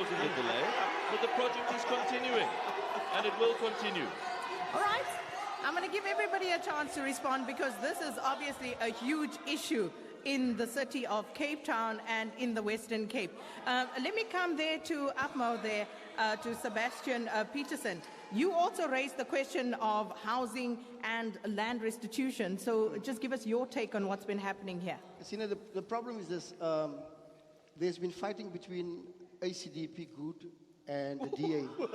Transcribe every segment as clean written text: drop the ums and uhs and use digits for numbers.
causing the delay, but the project is continuing, and it will continue. All right. I'm going to give everybody a chance to respond because this is obviously a huge issue in the city of Cape Town and in the Western Cape. Let me come there to Atmo there, to Sebastian Peterson. You also raised the question of housing and land restitution. So just give us your take on what's been happening here. Sina, the problem is this. There's been fighting between ACDP Good and the DA. What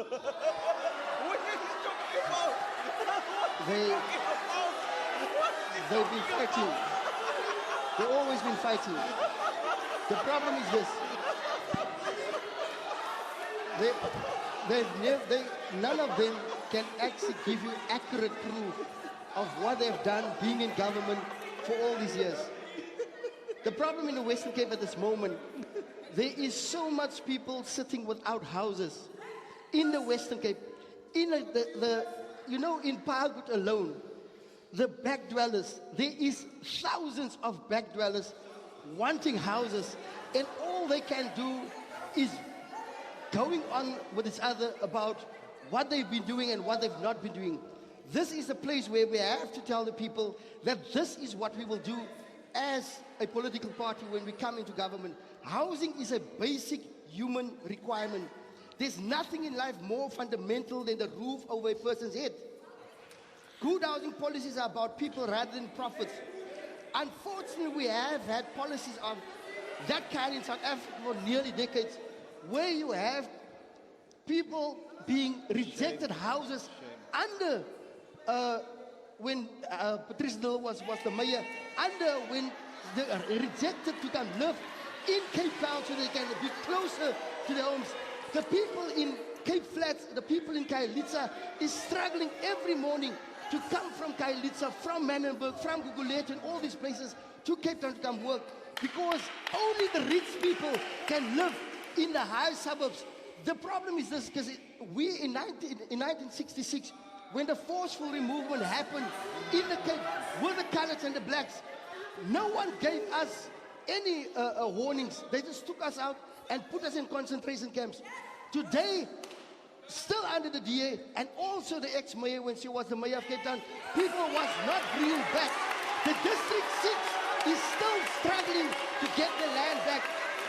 are you talking about? They've been fighting. They've always been fighting. The problem is this. None of them can actually give you accurate proof of what they've done being in government for all these years. The problem in the Western Cape at this moment, there is so much people sitting without houses in the Western Cape. In in Parkwood alone, the back dwellers, there is thousands of back dwellers wanting houses, and all they can do is going on with each other about what they've been doing and what they've not been doing. This is a place where we have to tell the people that this is what we will do as a political party when we come into government. Housing is a basic human requirement. There's nothing in life more fundamental than the roof over a person's head. Good housing policies are about people rather than profits. Unfortunately, we have had policies of that kind in South Africa for nearly decades, where you have people being rejected houses under when Patrice Dill was the mayor, under when they are rejected to come live in Cape Town so they can be closer to their homes. The people in Cape Flats, the people in Khayelitsha is struggling every morning to come from Khayelitsha, from Manenberg, from Gugulethu and all these places to Cape Town to come work, because only the rich people can live in the high suburbs. The problem is this, because we in 1966, when the forceful removal happened in the Cape with the colours and the blacks, no one gave us any warnings. They just took us out and put us in concentration camps. Today, still under the DA and also the ex-mayor when she was the mayor of Cape Town, people was not bringing back. The District 6 is still struggling to get the land back.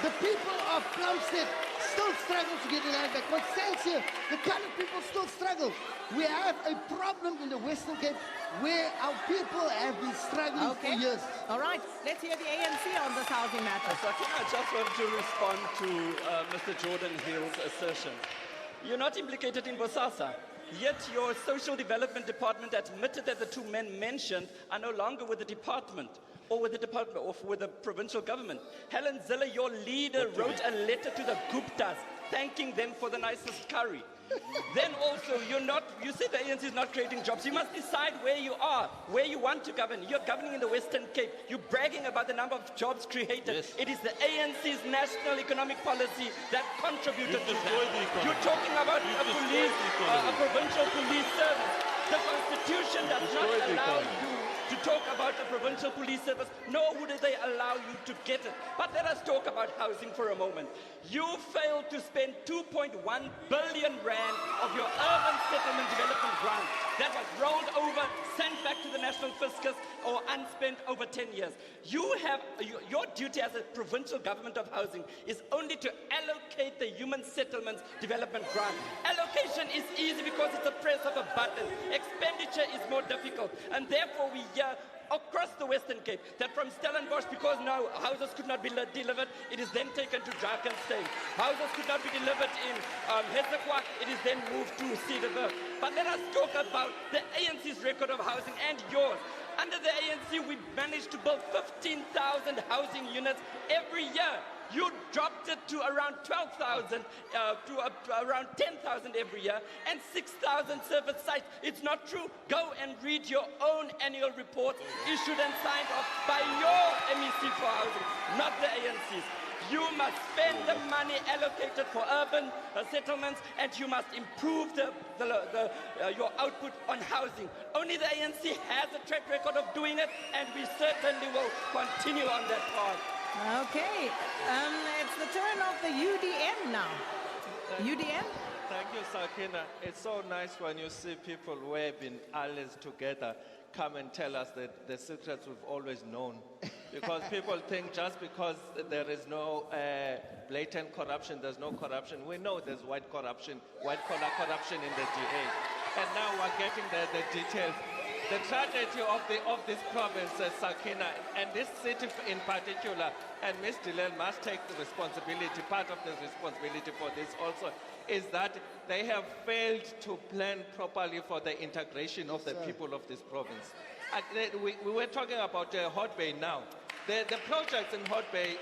The people of Plumstead still struggle to get the land back. Constantia, the colored people still struggle. We have a problem in the Western Cape where our people have been struggling for years. All right, let's hear the ANC on this housing matter. I just want to respond to Mr. Jordan Hill's assertion. You're not implicated in Bosasa, yet your social development department admitted that the two men mentioned are no longer with the department, or with the department, or with the provincial government. Helen Zille, your leader, wrote a letter to the Guptas thanking them for the nicest curry. Then also, you said the ANC is not creating jobs. You must decide where you are, where you want to govern. You're governing in the Western Cape. You're bragging about the number of jobs created. Yes. It is the ANC's national economic policy that contributed to that. You're talking about a provincial police service. The Constitution does not allow you to talk about the provincial police service, nor would they allow you to get it. But let us talk about housing for a moment. You failed to spend 2.1 billion rand of your urban settlement development grant that was rolled over, sent back to the national fiscus, or unspent over 10 years. Your duty as a provincial government of housing is only to allocate the human settlements development grant. Allocation is easy because it's a press of a button. Expenditure is more difficult, and therefore we hear across the Western Cape that from Stellenbosch, because now houses could not be delivered, it is then taken to Drakensberg. Houses could not be delivered in Hesekwa, it is then moved to Cedarburg. But let us talk about the ANC's record of housing and yours. Under the ANC, we managed to build 15,000 housing units every year. You dropped it to around 12,000, around 10,000 every year, and 6,000 service sites. It's not true. Go and read your own annual report issued and signed off by your MEC for housing, not the ANC's. You must spend the money allocated for urban settlements, and you must improve your output on housing. Only the ANC has a track record of doing it, and we certainly will continue on that path. Okay, it's the turn of the UDM now. UDM? Thank you, Sakina. It's so nice when you see people who have been allies together come and tell us that the secrets we've always known. Because people think just because there is no blatant corruption, there's no corruption. We know there's white corruption, white-collar corruption in the DA. And now we're getting the details. The tragedy of this province, Sakina, and this city in particular, and Ms. Dillon must take the responsibility, part of the responsibility for this also, is that they have failed to plan properly for the integration of the people of this province. We were talking about Hot Bay now. The projects in Hot Bay,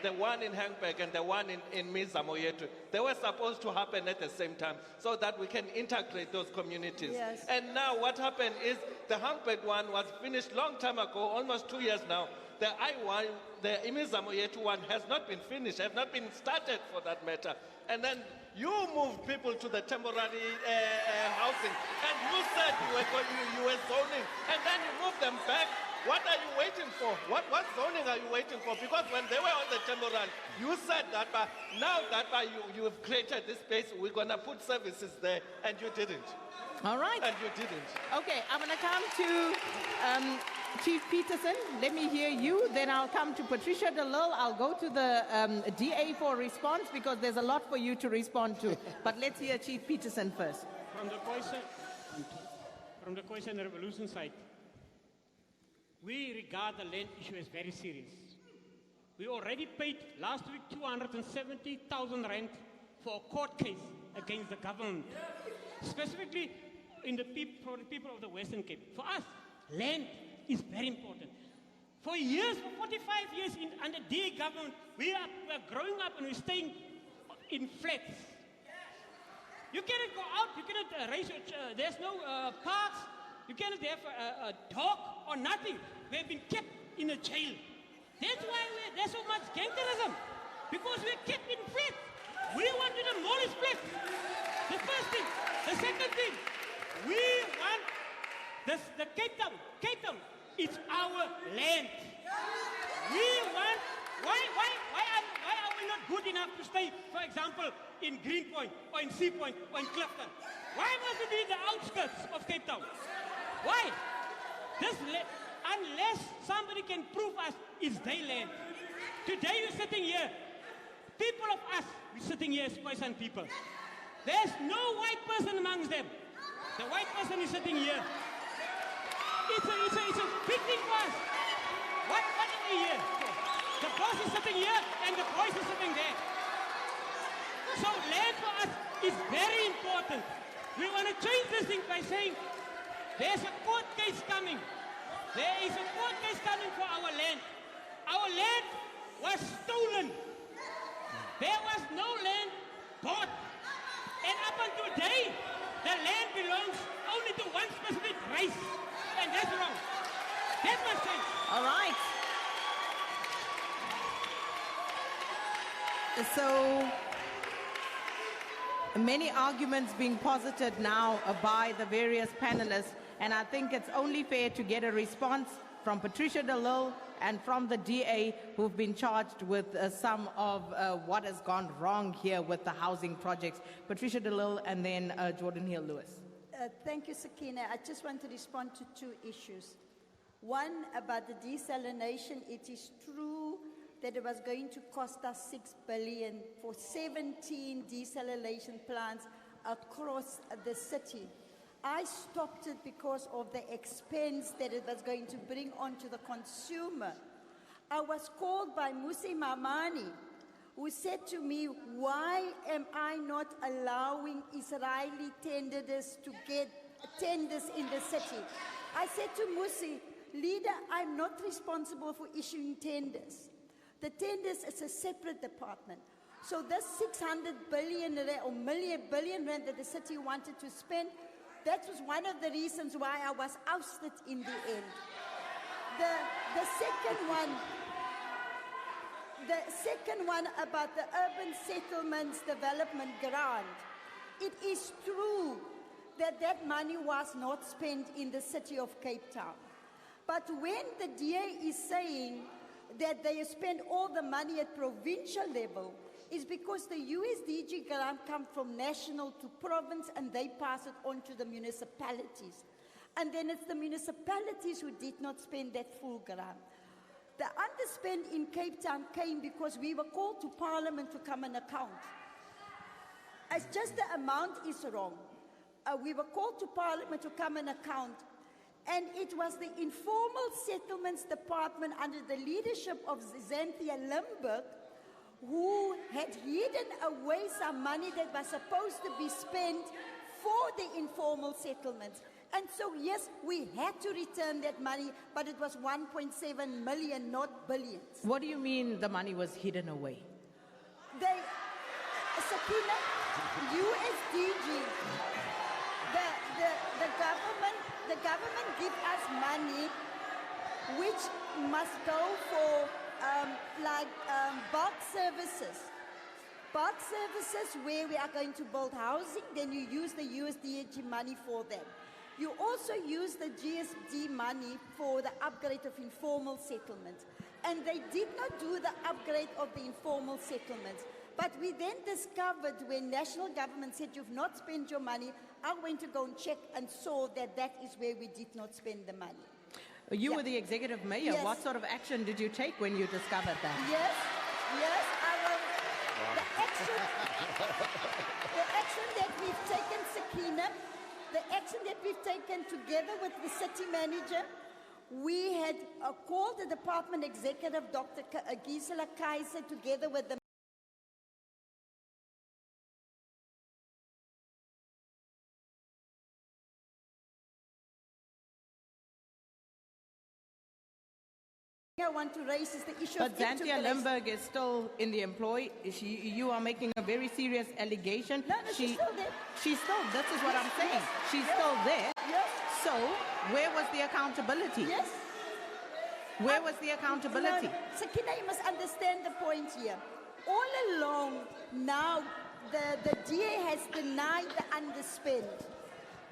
the one in Hangberg and the one in Mizamoyetu, they were supposed to happen at the same time so that we can integrate those communities. Yes. And now what happened is the Hangberg one was finished long time ago, almost 2 years now. The I1, the Mizamoyetu one has not been finished, has not been started for that matter. And then you moved people to the temporary housing, and you said you were zoning, and then you moved them back. What are you waiting for? What zoning are you waiting for? Because when they were on the temporary, you said that, but now that you have created this space, we're going to put services there, and you didn't. All right. And you didn't. Okay, I'm going to come to Chief Peterson. Let me hear you. Then I'll come to Patricia DeLille. I'll go to the DA for a response because there's a lot for you to respond to. But let's hear Chief Peterson first. From the Coalition Revolution side, we regard the land issue as very serious. We already paid last week 270,000 rand for a court case against the government, specifically for the people of the Western Cape. For us, land is very important. For years, for 45 years under DA government, we are growing up and we're staying in flats. You cannot go out, you cannot raise your there's no parks, you cannot have a dog or nothing. We have been kept in a jail. That's why there's so much gangsterism, because we're kept in flats. We want to demolish flats. The first thing. The second thing, we want the Cape Town. Cape Town, it's our land. We want, why are we not good enough to stay, for example, in Greenpoint or in Sea Point or in Clifton? Why must it be the outskirts of Cape Town? Why? Unless somebody can prove us it's their land. Today we're sitting here, people of us, we're sitting here as Khoisan people. There's no white person amongst them. The white person is sitting here. It's a big thing for us. What are we here? The boss is sitting here and the boys is sitting there. So land for us is very important. We want to change this thing by saying there's a court case coming. There is a court case coming for our land. Our land was stolen. There was no land bought. And up until today, the land belongs only to one specific race. And that's wrong. That must change. All right. So many arguments being posited now by the various panelists, and I think it's only fair to get a response from Patricia DeLille and from the DA, who've been charged with some of what has gone wrong here with the housing projects. Patricia DeLille and then Jordan Hill-Lewis. Thank you, Sakina. I just want to respond to two issues. One, about the desalination. It is true that it was going to cost us 6 billion for 17 desalination plants across the city. I stopped it because of the expense that it was going to bring onto the consumer. I was called by Musi Mamani, who said to me, why am I not allowing Israeli tenders to get tenders in the city? I said to Musi, leader, I'm not responsible for issuing tenders. The tenders is a separate department. So this 600 billion or billion rand that the city wanted to spend, that was one of the reasons why I was ousted in the end. The second one about the urban settlements development grant. It is true that that money was not spent in the city of Cape Town. But when the DA is saying that they spend all the money at provincial level is because the USDG grant comes from national to province and they pass it on to the municipalities. And then it's the municipalities who did not spend that full grant. The underspend in Cape Town came because we were called to Parliament to come and account. It's just the amount is wrong. We were called to Parliament to come and account. And it was the Informal Settlements Department under the leadership of Xanthia Limburg who had hidden away some money that was supposed to be spent for the informal settlements. And so, yes, we had to return that money, but it was 1.7 million, not billions. What do you mean the money was hidden away? They, Sakina, USDG, the government give us money which must go for bulk services. Bulk services where we are going to build housing, then you use the USDG money for them. You also use the GSD money for the upgrade of informal settlements. And they did not do the upgrade of the informal settlements. But we then discovered when national government said, you've not spent your money, I went to go and check and saw that that is where we did not spend the money. You were the executive mayor. Yes. What sort of action did you take when you discovered that? Yes, the action that we've taken, Sakina, the action that we've taken together with the city manager, we had called the department executive, Dr. Gisela Kaiser, together with the I want to raise is the issue But of Xanthia integration. Limburg is still in the employ. You are making a very serious allegation. No, she's still there. She's still, this is what I'm saying. She's still there. Yes. So, where was the accountability? Yes. Where was the accountability? No, Sakina, you must understand the point here. All along, now, the DA has denied the underspend.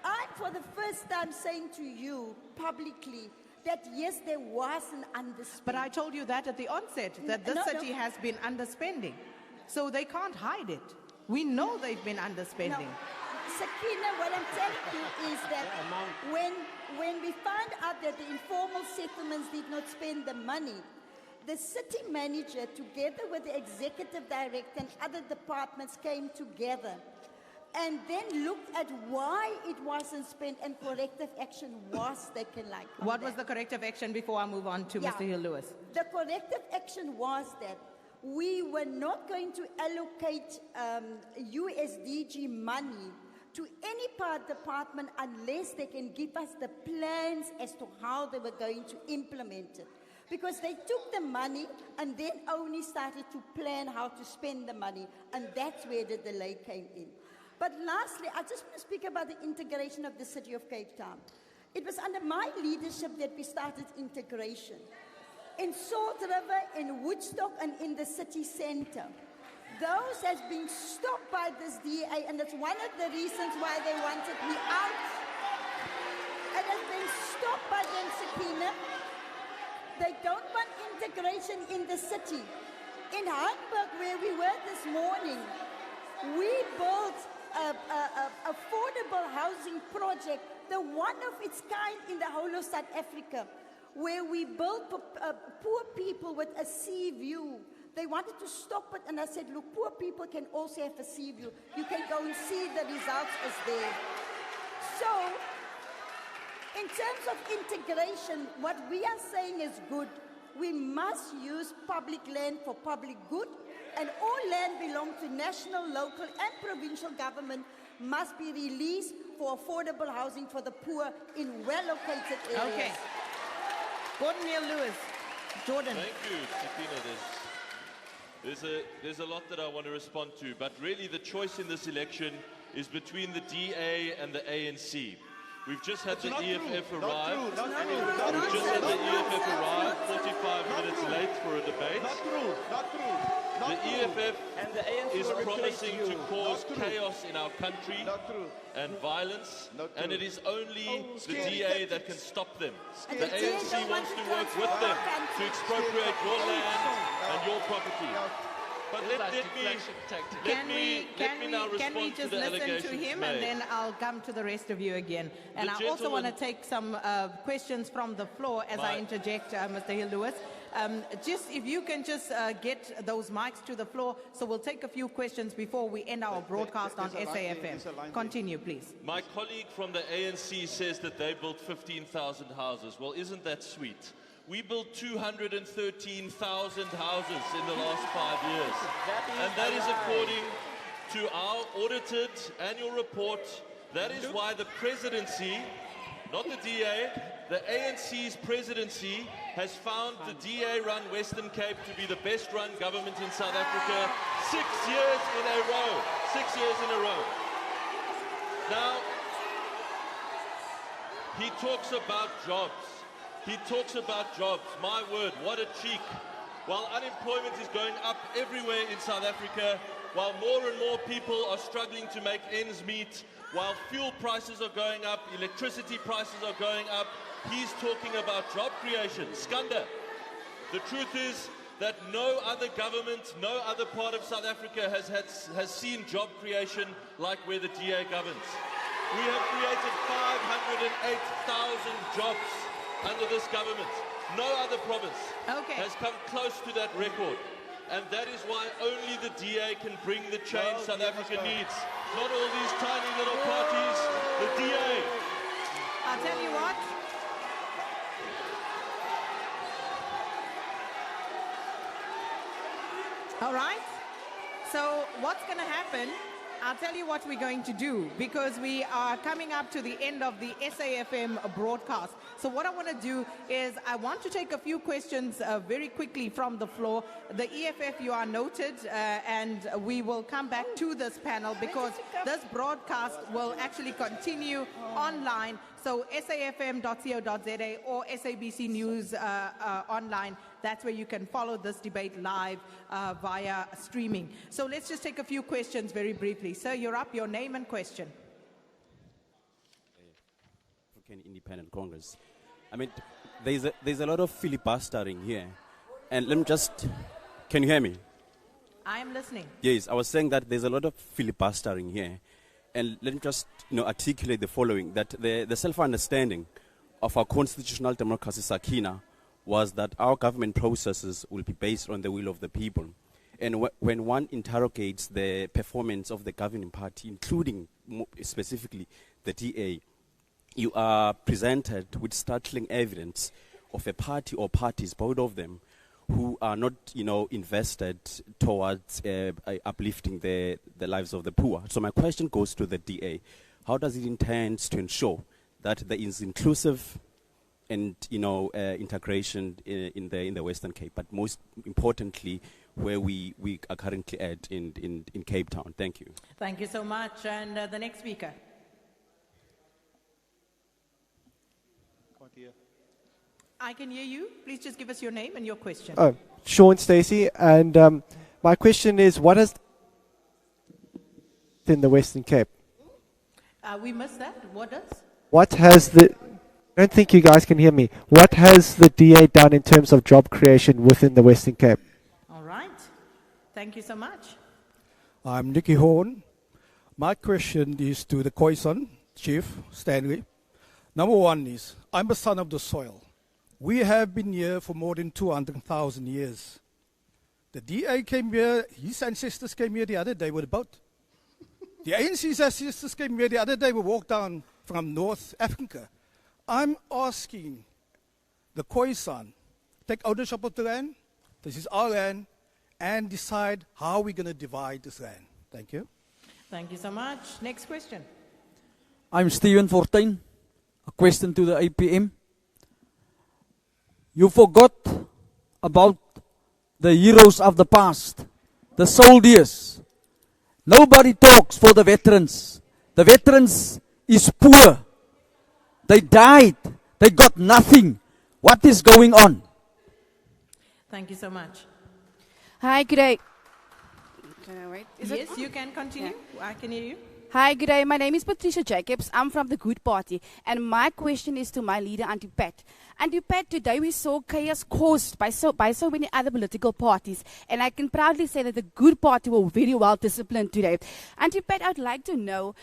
I'm, for the first time, saying to you publicly that, yes, there was an underspend. But I told you that at the onset, that this city has been underspending. So they can't hide it. We know they've been underspending. No. Sakina, what I'm telling you is that when we found out that the informal settlements did not spend the money, the city manager, together with the executive director and other departments, came together and then looked at why it wasn't spent, and corrective action was taken. What was the corrective action before I move on to Mr. Hill-Lewis? The corrective action was that we were not going to allocate USDG money to any part department unless they can give us the plans as to how they were going to implement it. Because they took the money and then only started to plan how to spend the money, and that's where the delay came in. But lastly, I just want to speak about the integration of the city of Cape Town. It was under my leadership that we started integration. In Salt River, in Woodstock, and in the city centre. Those has been stopped by this DA, and that's one of the reasons why they wanted me out. It has been stopped by them, Sakina. They don't want integration in the city. In Hamburg, where we were this morning, we built an affordable housing project, the one of its kind in the whole of South Africa, where we built poor people with a sea view. They wanted to stop it, and I said, look, poor people can also have a sea view. You can go and see the results as there. So, in terms of integration, what we are saying is good. We must use public land for public good, and all land belongs to national, local, and provincial government must be released for affordable housing for the poor in well-located areas. Okay. Gordon Hill-Lewis. Jordan. Thank you, Sakina. There's a lot that I want to respond to, but really the choice in this election is between the DA and the ANC. We've just had the EFF arrive. We've just had the EFF arrive 45 minutes late for a debate. Not true. The SAFF And the ANC is will replace promising you. to cause chaos in our country Not true. and violence, Not and true. it is only the scary DA that can stop them. And The the DA ANC don't wants want to to work with them transform to our expropriate your land and your property. But It's let like me deflection tactic. Can we, let me now can we respond to just the listen to allegations him made. and then I'll come to the rest of you again. And The I also want to gentleman- take some questions from the floor as I My- interject, Mr. Hill-Lewis. Just if you can just get those mics to the floor, so we'll take a few questions before we end our broadcast on there's a line there, SAFM. there's a line there. Continue, please. My colleague from the ANC says that they built 15,000 houses. Well, isn't that sweet? We built 213,000 houses in the last 5 years. And that is according to our audited annual report. That is why the presidency, not the DA, the ANC's presidency has found the DA-run Western Cape to be the best-run government in South Africa 6 years in a row. 6 years in a row. Now, he talks about jobs. He talks about jobs. My word, what a cheek. While unemployment is going up everywhere in South Africa, while more and more people are struggling to make ends meet, while fuel prices are going up, electricity prices are going up, he's talking about job creation. Skanda. The truth is that no other government, no other part of South Africa has seen job creation like where the DA governs. We have created 508,000 jobs under this government. No other province has come close to that record. And that is why only the DA can bring the change South Africa needs. Not all these tiny little parties, the DA. I'll tell you what. All right. So what's going to happen? I'll tell you what we're going to do, because we are coming up to the end of the SAFM broadcast. So what I want to do is I want to take a few questions very quickly from the floor. The EFF, you are noted, and we will come back to this panel because this broadcast will actually continue online. So SAFM.co.za or SABC News online. That's where you can follow this debate live via streaming. So let's just take a few questions very briefly. Sir, you're up. Your name and question. African Independent Congress. I mean, there's a lot of filibustering here. And let me just, can you hear me? I am listening. Yes, I was saying that there's a lot of filibustering here. And let me just articulate the following, that the self-understanding of our constitutional democracy, Sakina, was that our government processes will be based on the will of the people. And when one interrogates the performance of the governing party, including specifically the DA, you are presented with startling evidence of a party or parties, both of them, who are not, invested towards uplifting the lives of the poor. So my question goes to the DA. How does it intend to ensure that there is inclusive and, integration in the Western Cape, but most importantly, where we are currently at in Cape Town? Thank you. Thank you so much. And the next speaker. I can hear you. Please just give us your name and your question. Sean Stacey, and my question is, what has in the Western Cape? We missed that. What does? What has the... I don't think you guys can hear me. What has the DA done in terms of job creation within the Western Cape? All right. Thank you so much. I'm Nicky Horn. My question is to the Khoisan Chief Stanley. Number one is, I'm a son of the soil. We have been here for more than 200,000 years. The DA came here, his ancestors came here the other day with a boat. The ANC's ancestors came here the other day, we walked down from North Africa. I'm asking the Khoisan, take ownership of the land, this is our land, and decide how we're going to divide this land. Thank you. Thank you so much. Next question. I'm Stephen Fortuin. A question to the APM. You forgot about the heroes of the past, the soldiers. Nobody talks for the veterans. The veterans is poor. They died. They got nothing. What is going on? Thank you so much. Hi, good day. Okay, wait. Yes, you can continue. I can hear you. Hi, good day. My name is Patricia Jacobs. I'm from the Good Party. And my question is to my leader, Auntie Pat. Auntie Pat, today we saw chaos caused by so many other political parties. And I can proudly say that the Good Party were very well disciplined today. Auntie Pat, I'd like to know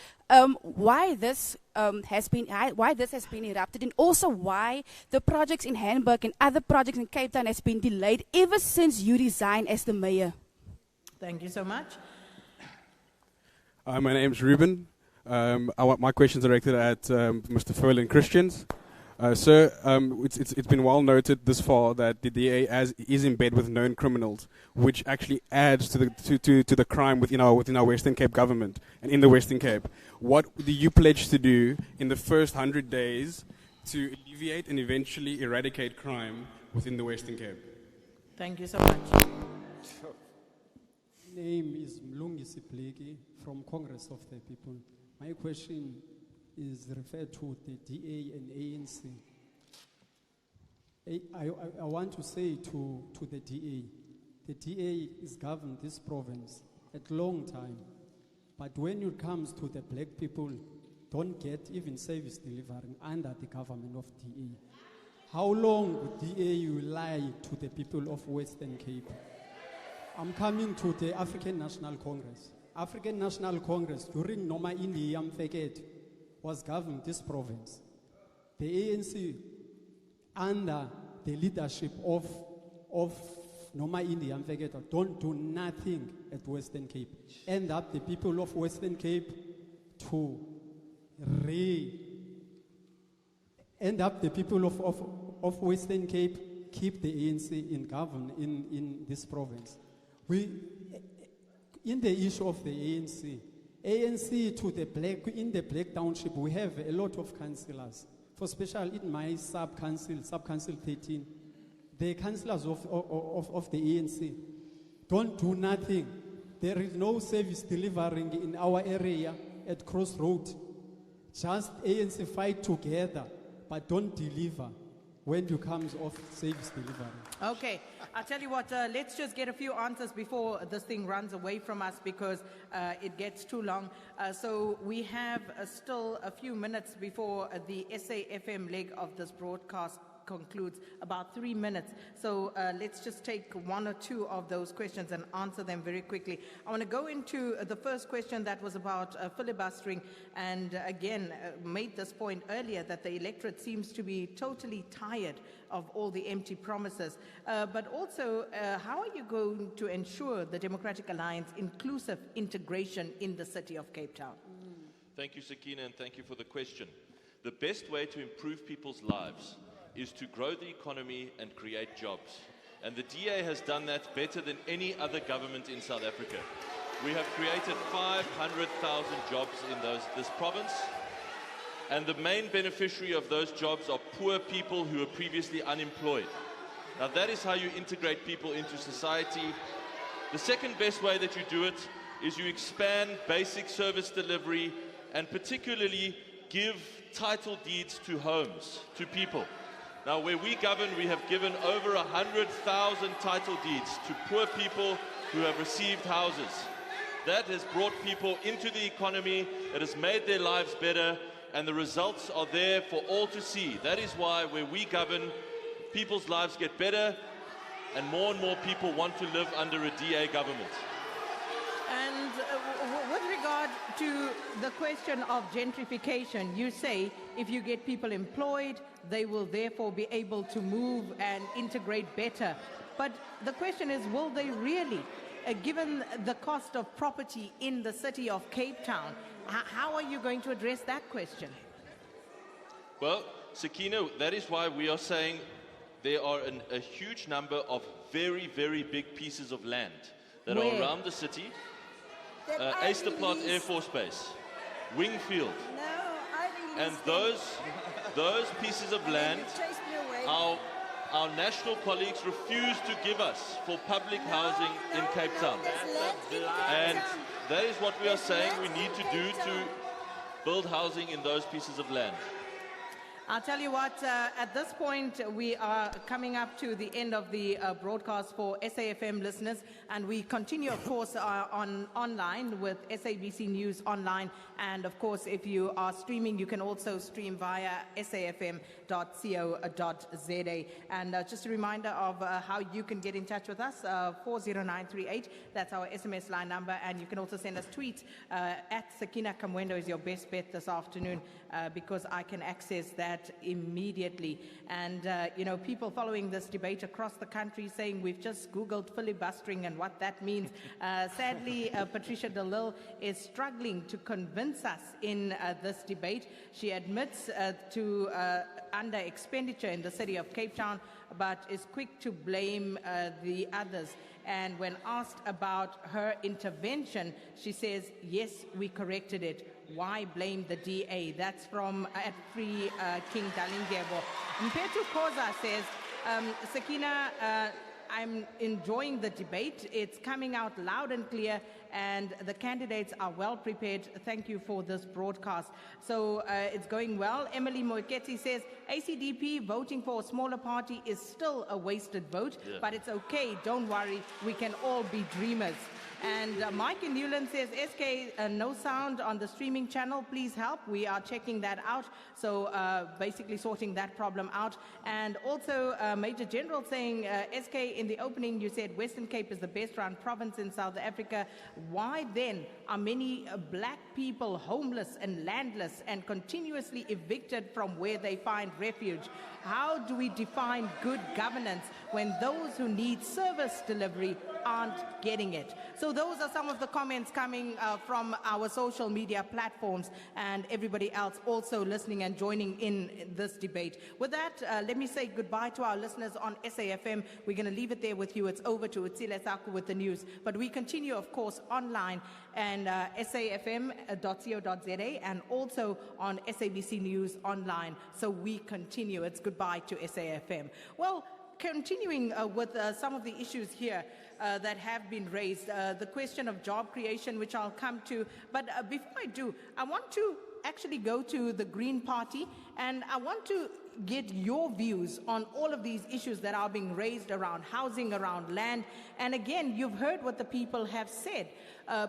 why this has been erupted, and also why the projects in Hamburg and other projects in Cape Town has been delayed ever since you resigned as the mayor. Thank you so much. My name's Ruben. My question is directed at Mr. Ferlin Christians. Sir, it's been well noted this far that the DA is in bed with known criminals, which actually adds to the crime within our Western Cape government and in the Western Cape. What do you pledge to do in the first 100 days to alleviate and eventually eradicate crime within the Western Cape? Thank you so much. Name is Mlungi Sipleki from Congress of the People. My question is referred to the DA and ANC. I want to say to the DA is governed this province at long time, but when it comes to the black people, don't get even service delivery under the government of DA. How long would DA will lie to the people of Western Cape? I'm coming to the African National Congress. African National Congress, during Noma Indi Yamfeket, was governing this province. The ANC, under the leadership of Noma Indi Yamfeket, don't do nothing at Western Cape. End up the people of Western Cape of Western Cape keep the ANC in govern in this province. In the issue of the ANC to the black, in the black township, we have a lot of councillors. For special in my sub-council 13, the councillors of the ANC don't do nothing. There is no service delivering in our area at Crossroad. Just ANC fight together, but don't deliver when it comes off service delivery. Okay, I'll tell you what, let's just get a few answers before this thing runs away from us, because it gets too long. So we have still a few minutes before the SAfm leg of this broadcast concludes, about 3 minutes. So let's just take one or two of those questions and answer them very quickly. I want to go into the first question that was about filibustering, and again made this point earlier that the electorate seems to be totally tired of all the empty promises. But also, how are you going to ensure the Democratic Alliance inclusive integration in the city of Cape Town? Thank you, Sakina, and thank you for the question. The best way to improve people's lives is to grow the economy and create jobs. And the DA has done that better than any other government in South Africa. We have created 500,000 jobs in this province, and the main beneficiary of those jobs are poor people who were previously unemployed. Now that is how you integrate people into society. The second best way that you do it is you expand basic service delivery and particularly give title deeds to homes, to people. Now, where we govern, we have given over 100,000 title deeds to poor people who have received houses. That has brought people into the economy, it has made their lives better, and the results are there for all to see. That is why where we govern, people's lives get better, and more people want to live under a DA government. And with regard to the question of gentrification, you say if you get people employed, they will therefore be able to move and integrate better. But the question is, will they really? Given the cost of property in the city of Cape Town, how are you going to address that question? Well, Sakina, that is why we are saying there are a huge number of very, very big pieces of land that are around the city. Easterplaat Air Force Base, Wingfield, and those pieces of land, our national colleagues refuse to give us for public housing in Cape Town. And that is what we are saying we need to do to build housing in those pieces of land. I'll tell you what, at this point, we are coming up to the end of the broadcast for SAfm listeners, and we continue, of course, online with SABC News Online. And, of course, if you are streaming, you can also stream via safm.co.za. And just a reminder of how you can get in touch with us, 40938. That's our SMS line number. And you can also send us tweets at Sakina Kamwendo is your best bet this afternoon, because I can access that immediately. And, people following this debate across the country saying we've just Googled filibustering and what that means. Sadly, Patricia de Lille is struggling to convince us in this debate. She admits to under expenditure in the city of Cape Town, but is quick to blame the others. And when asked about her intervention, she says, yes, we corrected it. Why blame the DA? That's from at Free King Dalingebo. Mpetu Koza says, Sakina, I'm enjoying the debate. It's coming out loud and clear, and the candidates are well prepared. Thank you for this broadcast. So it's going well. Emily Moeketi says, ACDP voting for a smaller party is still a wasted vote, but it's okay. Don't worry. We can all be dreamers. And Mike in Newland says, SK, no sound on the streaming channel. Please help. We are checking that out. So basically sorting that problem out. And also Major General saying, SK, in the opening you said Western Cape is the best run province in South Africa. Why then are many black people homeless and landless and continuously evicted from where they find refuge? How do we define good governance when those who need service delivery aren't getting it? So those are some of the comments coming from our social media platforms and everybody else also listening and joining in this debate. With that, let me say goodbye to our listeners on SAfm. We're going to leave it there with you. It's over to Utsile Saku with the news. But we continue, of course, online and safm.co.za and also on SABC News Online. So we continue. It's goodbye to SAfm. Well, continuing with some of the issues here that have been raised, the question of job creation, which I'll come to. But before I do, I want to actually go to the Green Party, and I want to get your views on all of these issues that are being raised around housing, around land. And again, you've heard what the people have said.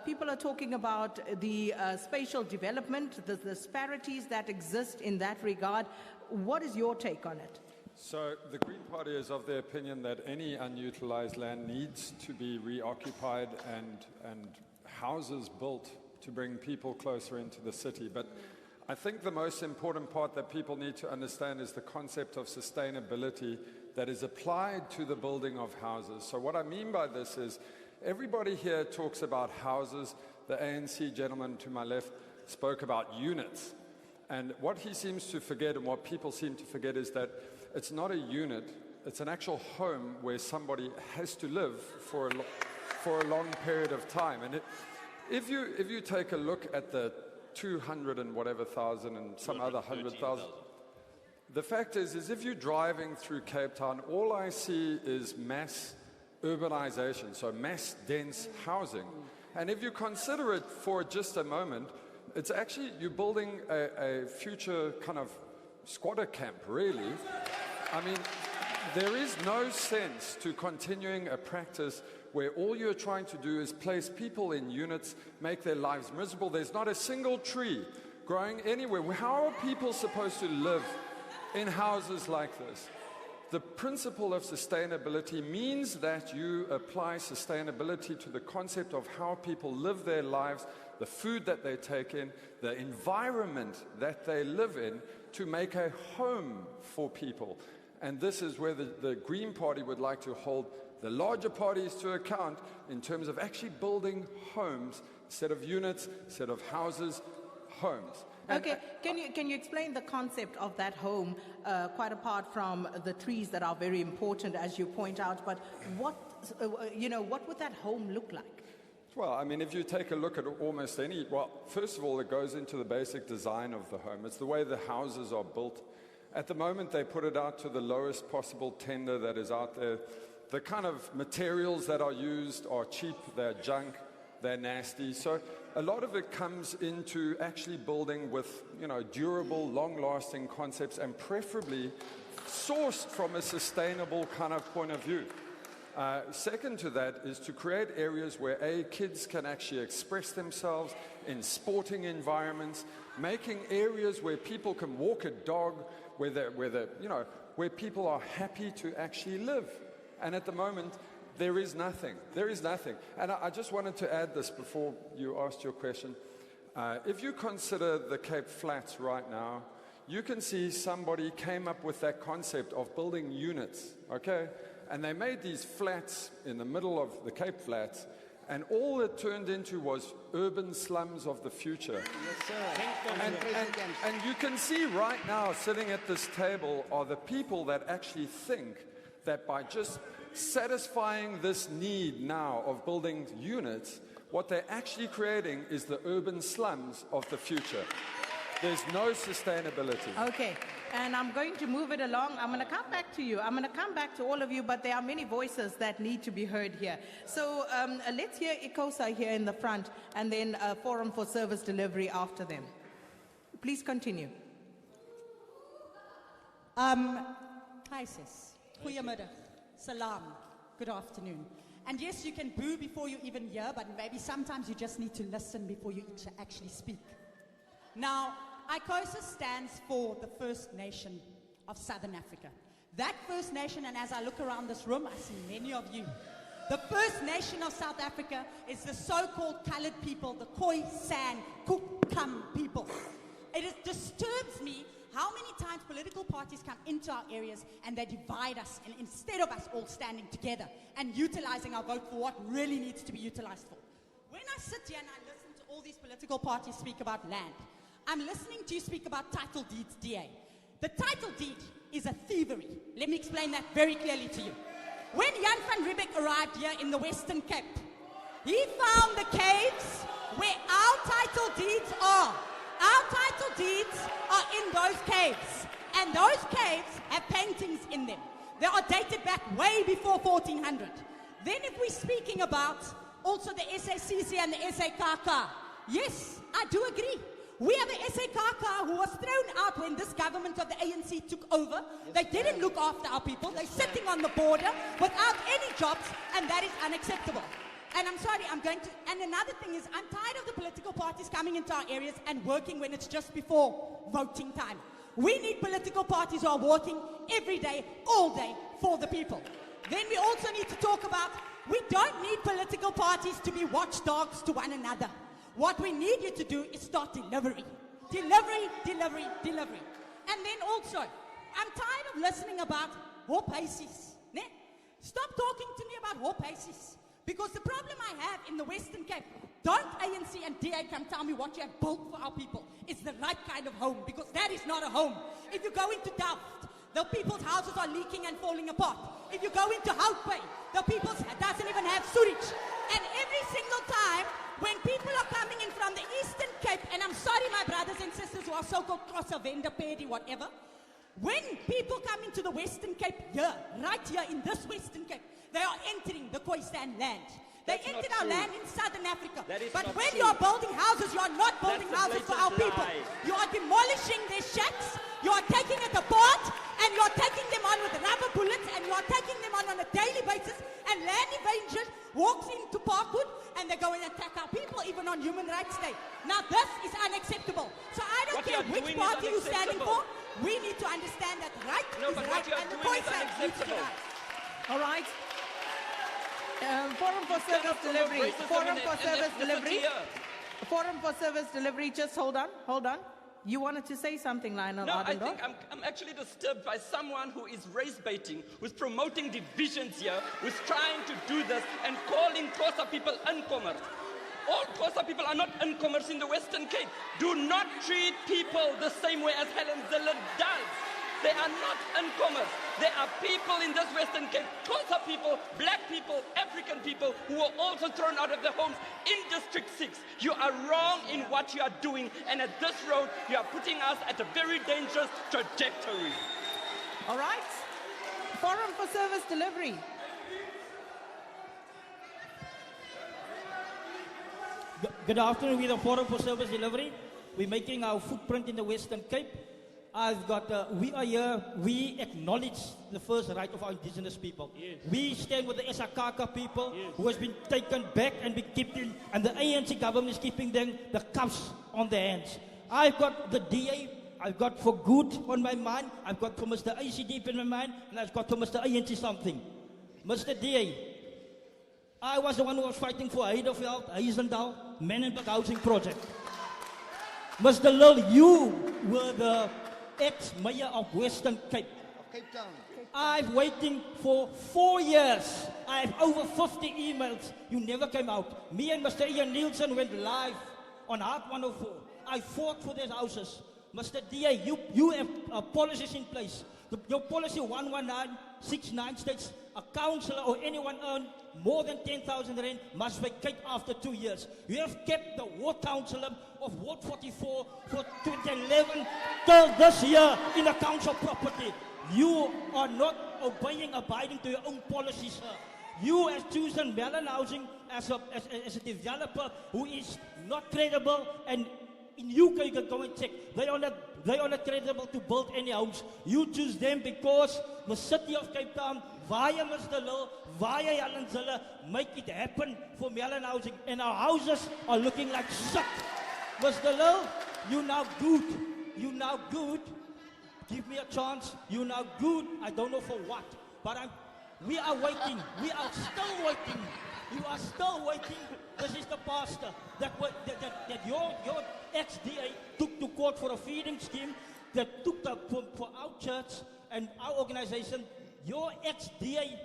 People are talking about the spatial development, the disparities that exist in that regard. What is your take on it? So the Green Party is of the opinion that any unutilized land needs to be reoccupied and houses built to bring people closer into the city. But I think the most important part that people need to understand is the concept of sustainability that is applied to the building of houses. So what I mean by this is everybody here talks about houses. The ANC gentleman to my left spoke about units. And what he seems to forget, and what people seem to forget, is that it's not a unit, it's an actual home where somebody has to live for a long period of time. And if you take a look at the 200 and whatever thousand and some other 100,000, the fact is if you're driving through Cape Town, all I see is mass urbanization, so mass dense housing. And if you consider it for just a moment, it's actually, you're building a future kind of squatter camp, really. I mean, there is no sense to continuing a practice where all you're trying to do is place people in units, make their lives miserable. There's not a single tree growing anywhere. How are people supposed to live in houses like this? The principle of sustainability means that you apply sustainability to the concept of how people live their lives, the food that they take in, the environment that they live in, to make a home for people. And this is where the Green Party would like to hold the larger parties to account in terms of actually building homes instead of units, instead of houses, homes. Okay, can you explain the concept of that home, quite apart from the trees that are very important, as you point out, but what would that home look like? Well, I mean, if you take a look at almost any, well, first of all, it goes into the basic design of the home. It's the way the houses are built. At the moment, they put it out to the lowest possible tender that is out there. The kind of materials that are used are cheap, they're junk. they're nasty. So a lot of it comes into actually building with, durable, long-lasting concepts, and preferably sourced from a sustainable kind of point of view. Second to that is to create areas where kids can actually express themselves in sporting environments, making areas where people can walk a dog, where people are happy to actually live. And at the moment, there is nothing. There is nothing. And I just wanted to add this before you asked your question. If you consider the Cape Flats right now, you can see somebody came up with that concept of building units, okay? And they made these flats in the middle of the Cape Flats, and all it turned into was urban slums of the future. Yes, sir. And you can see right now, sitting at this table, are the people that actually think that by just satisfying this need now of building units, what they're actually creating is the urban slums of the future. There's no sustainability. Okay, and I'm going to move it along. I'm going to come back to you. I'm going to come back to all of you, but there are many voices that need to be heard here. So let's hear ICOSA here in the front, and then Forum for Service Delivery after them. Please continue. Hi, sis. Goeiemiddag. Salam. Good afternoon. And yes, you can boo before you even hear, but maybe sometimes you just need to listen before you actually speak. Now, ICOSA stands for the First Nation of Southern Africa. That First Nation, and as I look around this room, I see many of you. The First Nation of South Africa is the so-called colored people, the Khoi San Kukam people. It disturbs me how many times political parties come into our areas and they divide us, and instead of us all standing together and utilizing our vote for what really needs to be utilized for. When I sit here and I listen to all these political parties speak about land, I'm listening to you speak about title deeds, DA. The title deed is a thievery. Let me explain that very clearly to you. When Jan van Riebeck arrived here in the Western Cape, he found the caves where our title deeds are. Our title deeds are in those caves. And those caves have paintings in them. They are dated back way before 1400. Then if we're speaking about also the SACC and the SAKK, yes, I do agree. We have a SAKK who was thrown out when this government of the ANC took over. They didn't look after our people. They're sitting on the border without any jobs, and that is unacceptable. And I'm sorry, and another thing is, I'm tired of the political parties coming into our areas and working when it's just before voting time. We need political parties who are working every day, all day, for the people. Then we also need to talk about, we don't need political parties to be watchdogs to one another. What we need you to do is start delivery. Delivery, delivery, delivery. And then also, I'm tired of listening about hope haces. Stop talking to me about hope haces. Because the problem I have in the Western Cape, don't ANC and DA come tell me what you have built for our people is the right kind of home, because that is not a home. If you go into Delft, the people's houses are leaking and falling apart. If you go into Hout Bay, the people's doesn't even have sewage. And every single time, when people are coming in from the Eastern Cape, and I'm sorry my brothers and sisters who are so-called crosser, vendor, paddy, whatever, when people come into the Western Cape here, right here in this Western Cape, they are entering the Khoisan land. They entered our land in Southern Africa. But when you are building houses, you are not building houses for our people. You are demolishing their shacks, you are taking it apart, and you are taking them on with rubber bullets, and you are taking them on a daily basis, and Land Evasion walks into Parkwood, and they go and attack our people, even on Human Rights Day. Now this is unacceptable. So I don't care which party you're standing for, we need to understand that right is right, and the Khoisan needs to be right. All right. Forum for Service Delivery. Forum for Service Delivery. Forum for Service Delivery. Just hold on. You wanted to say something, Lionel? No, I think I'm actually disturbed by someone who is race baiting, who's promoting divisions here, who's trying to do this and calling Xhosa people uncomers. All Xhosa people are not uncomers in the Western Cape. Do not treat people the same way as Helen Zille does. They are not uncomers. There are people in this Western Cape, Xhosa people, black people, African people, who were also thrown out of their homes in District 6. You are wrong in what you are doing, and at this road, you are putting us at a very dangerous trajectory. All right. Forum for Service Delivery. Good afternoon. We're the Forum for Service Delivery. We're making our footprint in the Western Cape. We are here, we acknowledge the first right of our indigenous people. Yes. We stand with the SAKaka people who has been taken back and been kept in, and the ANC government is keeping them the cuffs on their hands. I've got the DA, I've got for good on my mind, I've got for Mr. ACDP in my mind, and I've got for Mr. ANC something. Mr. DA, I was the one who was fighting for Heideveld, Heisendal, Menenberg Housing Project. Mr. Lil, you were the ex-mayor of Western Cape. Cape Town. I've waiting for 4 years. I have over 50 emails. You never came out. Me and Mr. Ian Nielsen went live on Heart 104. I fought for these houses. Mr. DA, you have policies in place. Your policy 11969 states a councillor or anyone earn more than 10,000 rand must vacate after 2 years. You have kept the ward councillor of Ward 44 for 2011 till this year in a council property. You are not abiding to your own policies, sir. You have chosen Mellon Housing as a developer who is not credible, and in UK you can go and check. They are not credible to build any homes. You choose them because the city of Cape Town, via Mr. Lil, via Helen Zille, make it happen for Mellon Housing, and our houses are looking like shit. Mr. Lil, you now good. You now good. Give me a chance. You now good. I don't know for what, but we are waiting. We are still waiting. You are still waiting. This is the pastor that your ex-DA took to court for a feeding scheme, that took for our church and our organization. Your ex-DA,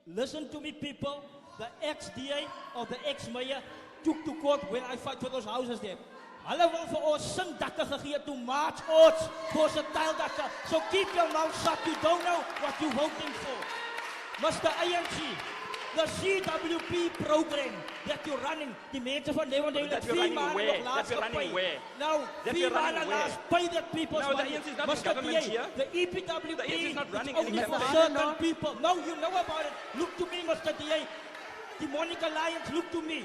listen to me people, the ex-DA or the ex-mayor took to court when I fight for those houses there. Hulle wil vir ons sindakke gegee to March odds for se taaldakke. So keep your mouth shut. You don't know what you're voting for. Mr. ANC, the CWP program that you're running, die mense van Lewandale That you're running where? That you're running where? Now, That you're running where? pay that people's No, the money. ANC is not in Mr. government DA, here. the EPWP The ANC is not running is any only for campaign. certain people. No, you know about it. Look to me, Mr. DA. The Monica Lions, look to me.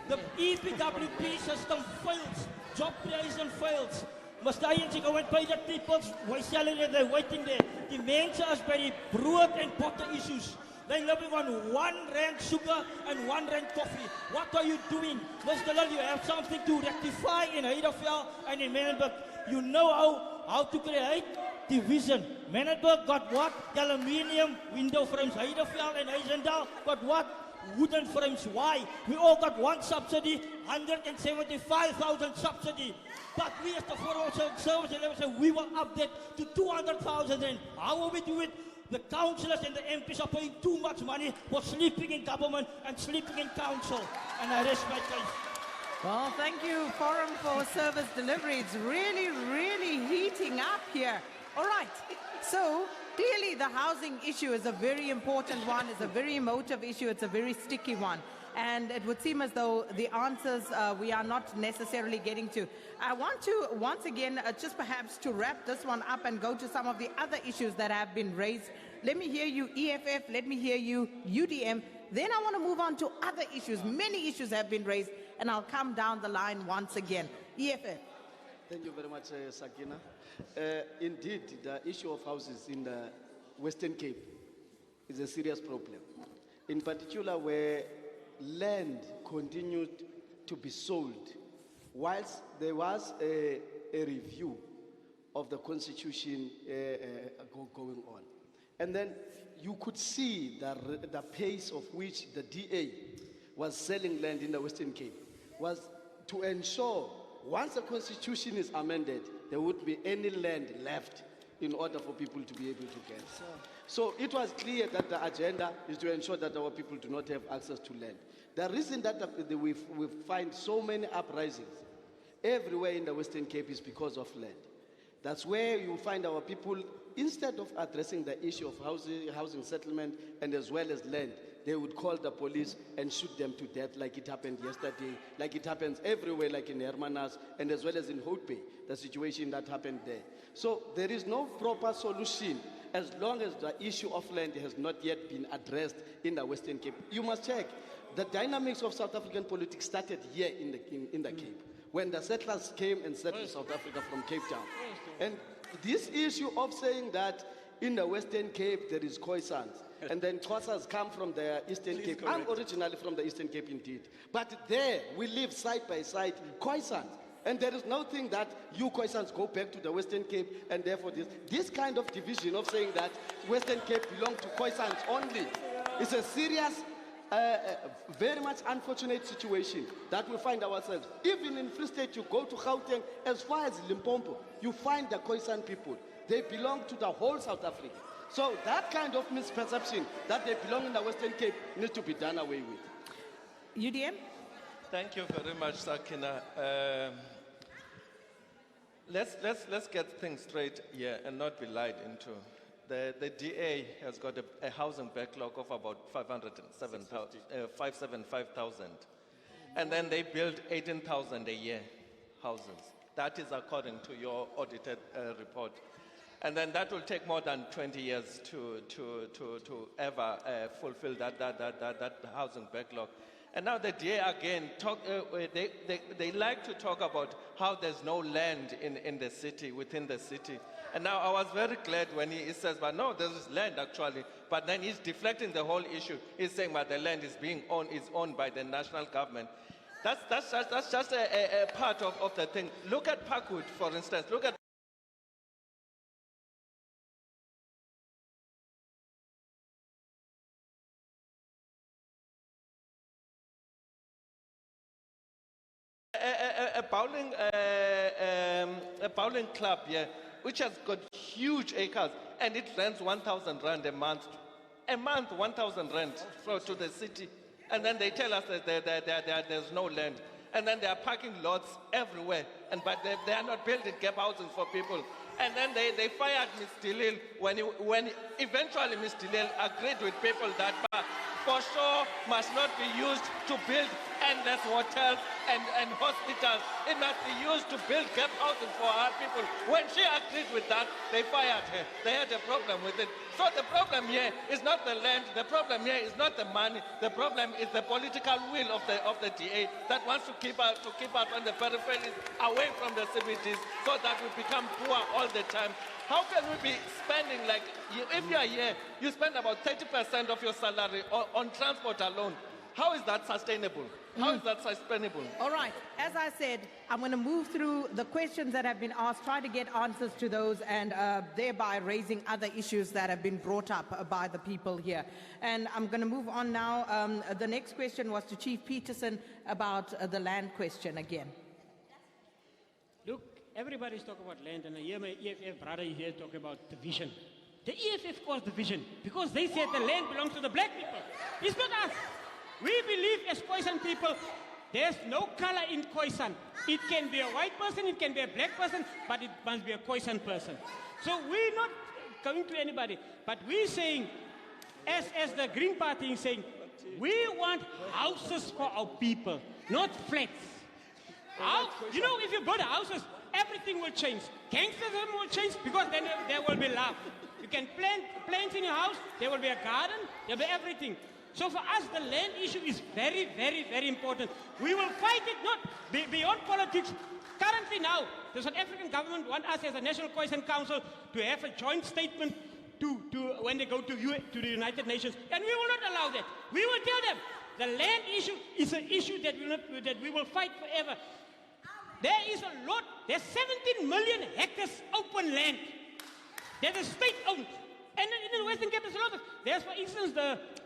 The EPWP system fails. Job creation fails. Must ANC go and pay the people's wage salary? They're waiting there. The mense is by the brood and butter issues. They're living on R1 sugar and R1 coffee. What are you doing? Mr. Lil, you have something to rectify in Heideveld and in Menenberg. You know how to create division. Menenberg got what? Aluminium window frames. Heideveld and Heisendal got what? Wooden frames. Why? We all got one subsidy, 175,000 subsidy. But we as the Foreign Service Delivery, we will up that to 200,000 rand. How will we do it? The councillors and the MPs are paying too much money for sleeping in government and sleeping in council. And I rest my case. Well, thank you, Forum for Service Delivery. It's really, really heating up here. All right. So, clearly the housing issue is a very important one. It's a very emotive issue. It's a very sticky one. And it would seem as though the answers we are not necessarily getting to. I want to, once again, just perhaps to wrap this one up and go to some of the other issues that have been raised. Let me hear you, EFF. Let me hear you, UDM. Then I want to move on to other issues. Many issues have been raised, and I'll come down the line once again. EFF. Thank you very much, Sakina. Indeed, the issue of houses in the Western Cape is a serious problem. In particular, where land continued to be sold, whilst there was a review of the constitution going on. And then you could see the pace of which the DA was selling land in the Western Cape was to ensure once the constitution is amended, there would be any land left in order for people to be able to get. So it was clear that the agenda is to ensure that our people do not have access to land. The reason that we find so many uprisings everywhere in the Western Cape is because of land. That's where you find our people, instead of addressing the issue of housing settlement and as well as land, they would call the police and shoot them to death like it happened yesterday, like it happens everywhere, like in Hermanas and as well as in Hout Bay, the situation that happened there. So there is no proper solution as long as the issue of land has not yet been addressed in the Western Cape. You must check. the dynamics of South African politics started here in the Cape, when the settlers came and settled South Africa from Cape Town. And this issue of saying that in the Western Cape there is Khoisans, and then Xhosas come from the Eastern Cape. I'm originally from the Eastern Cape indeed. But there we live side by side, Khoisans. And there is nothing that you Khoisans go back to the Western Cape, and therefore this kind of division of saying that Western Cape belongs to Khoisans only is a serious, very much unfortunate situation that we find ourselves. Even in Free State, you go to Gauteng, as far as Limpopo, you find the Khoisan people. They belong to the whole South Africa. So that kind of misperception that they belong in the Western Cape needs to be done away with. UDM? Thank you very much, Sakina. Let's get things straight here and not be lied into. The DA has got a housing backlog of about 575,000. And then they build 18,000 a year houses. That is according to your audited report. And then that will take more than 20 years to ever fulfill that housing backlog. And now the DA again, they like to talk about how there's no land in the city, within the city. And now I was very glad when he says, but no, there is land actually. But then he's deflecting the whole issue. He's saying that the land is owned by the national government. That's just a part of the thing. Look at Parkwood, for instance. Look at a bowling club here, which has got huge acres, and it rents 1,000 rand a month. 1,000 rand to the city. And then they tell us that there's no land. And then there are parking lots everywhere, but they are not building gap housing for people. And then they fired Mr. Lil when eventually Mr. Lil agreed with people that for sure must not be used to build endless hotels and hospitals. It must be used to build gap housing for our people. When she agreed with that, they fired her. They had a problem with it. So the problem here is not the land. The problem here is not the money. The problem is the political will of the DA that wants to keep us on the peripheries, away from the CBDs, so that we become poor all the time. How can we be spending, if you are here, you spend about 30% of your salary on transport alone. How is that sustainable? How is that sustainable? All right. As I said, I'm going to move through the questions that have been asked, try to get answers to those, and thereby raising other issues that have been brought up by the people here. And I'm going to move on now. The next question was to Chief Peterson about the land question again. Look, everybody's talking about land, and I hear my EFF brother here talk about division. The EFF caused division because they said the land belongs to the black people. It's not us. We believe as Khoisan people, there's no color in Khoisan. It can be a white person, it can be a black person, but it must be a Khoisan person. So we're not going to anybody, but we're saying, as the Green Party is saying, we want houses for our people, not flats. If you build houses, everything will change. Gangsterism will change because then there will be love. You can plant plants in your house, there will be a garden, there will be everything. So for us, the land issue is very, very, very important. We will fight it not beyond politics. Currently now, the South African government wants us as a National Khoisan Council to have a joint statement when they go to the United Nations. And we will not allow that. We will tell them the land issue is an issue that we will fight forever. There is a lot, there's 17 million hectares open land that is state-owned. And in the Western Cape, there's a lot of, there's for instance,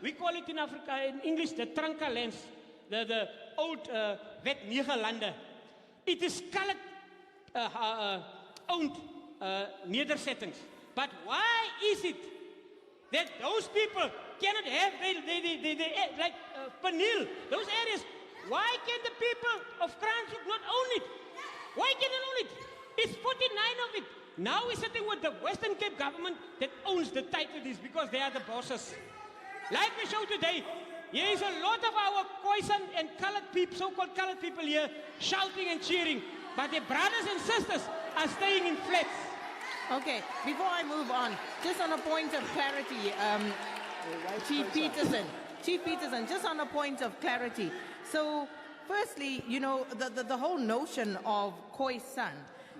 we call it in Africa, in English, the Tranka lands, the old Wet Nederlande. It is colored, owned nederzettings. But why is it that those people cannot have, like Panil, those areas, why can the people of Kranshoek not own it? Why can they own it? It's 49 of it. Now we're sitting with the Western Cape government that owns the title deeds because they are the bosses. Like we showed today, there is a lot of our Khoisan and colored people, so-called colored people here, shouting and cheering, but their brothers and sisters are staying in flats. Okay, before I move on, just on a point of clarity, Chief Peterson, Chief Peterson, just on a point of clarity. So, firstly, you know, the whole notion of Khoisan,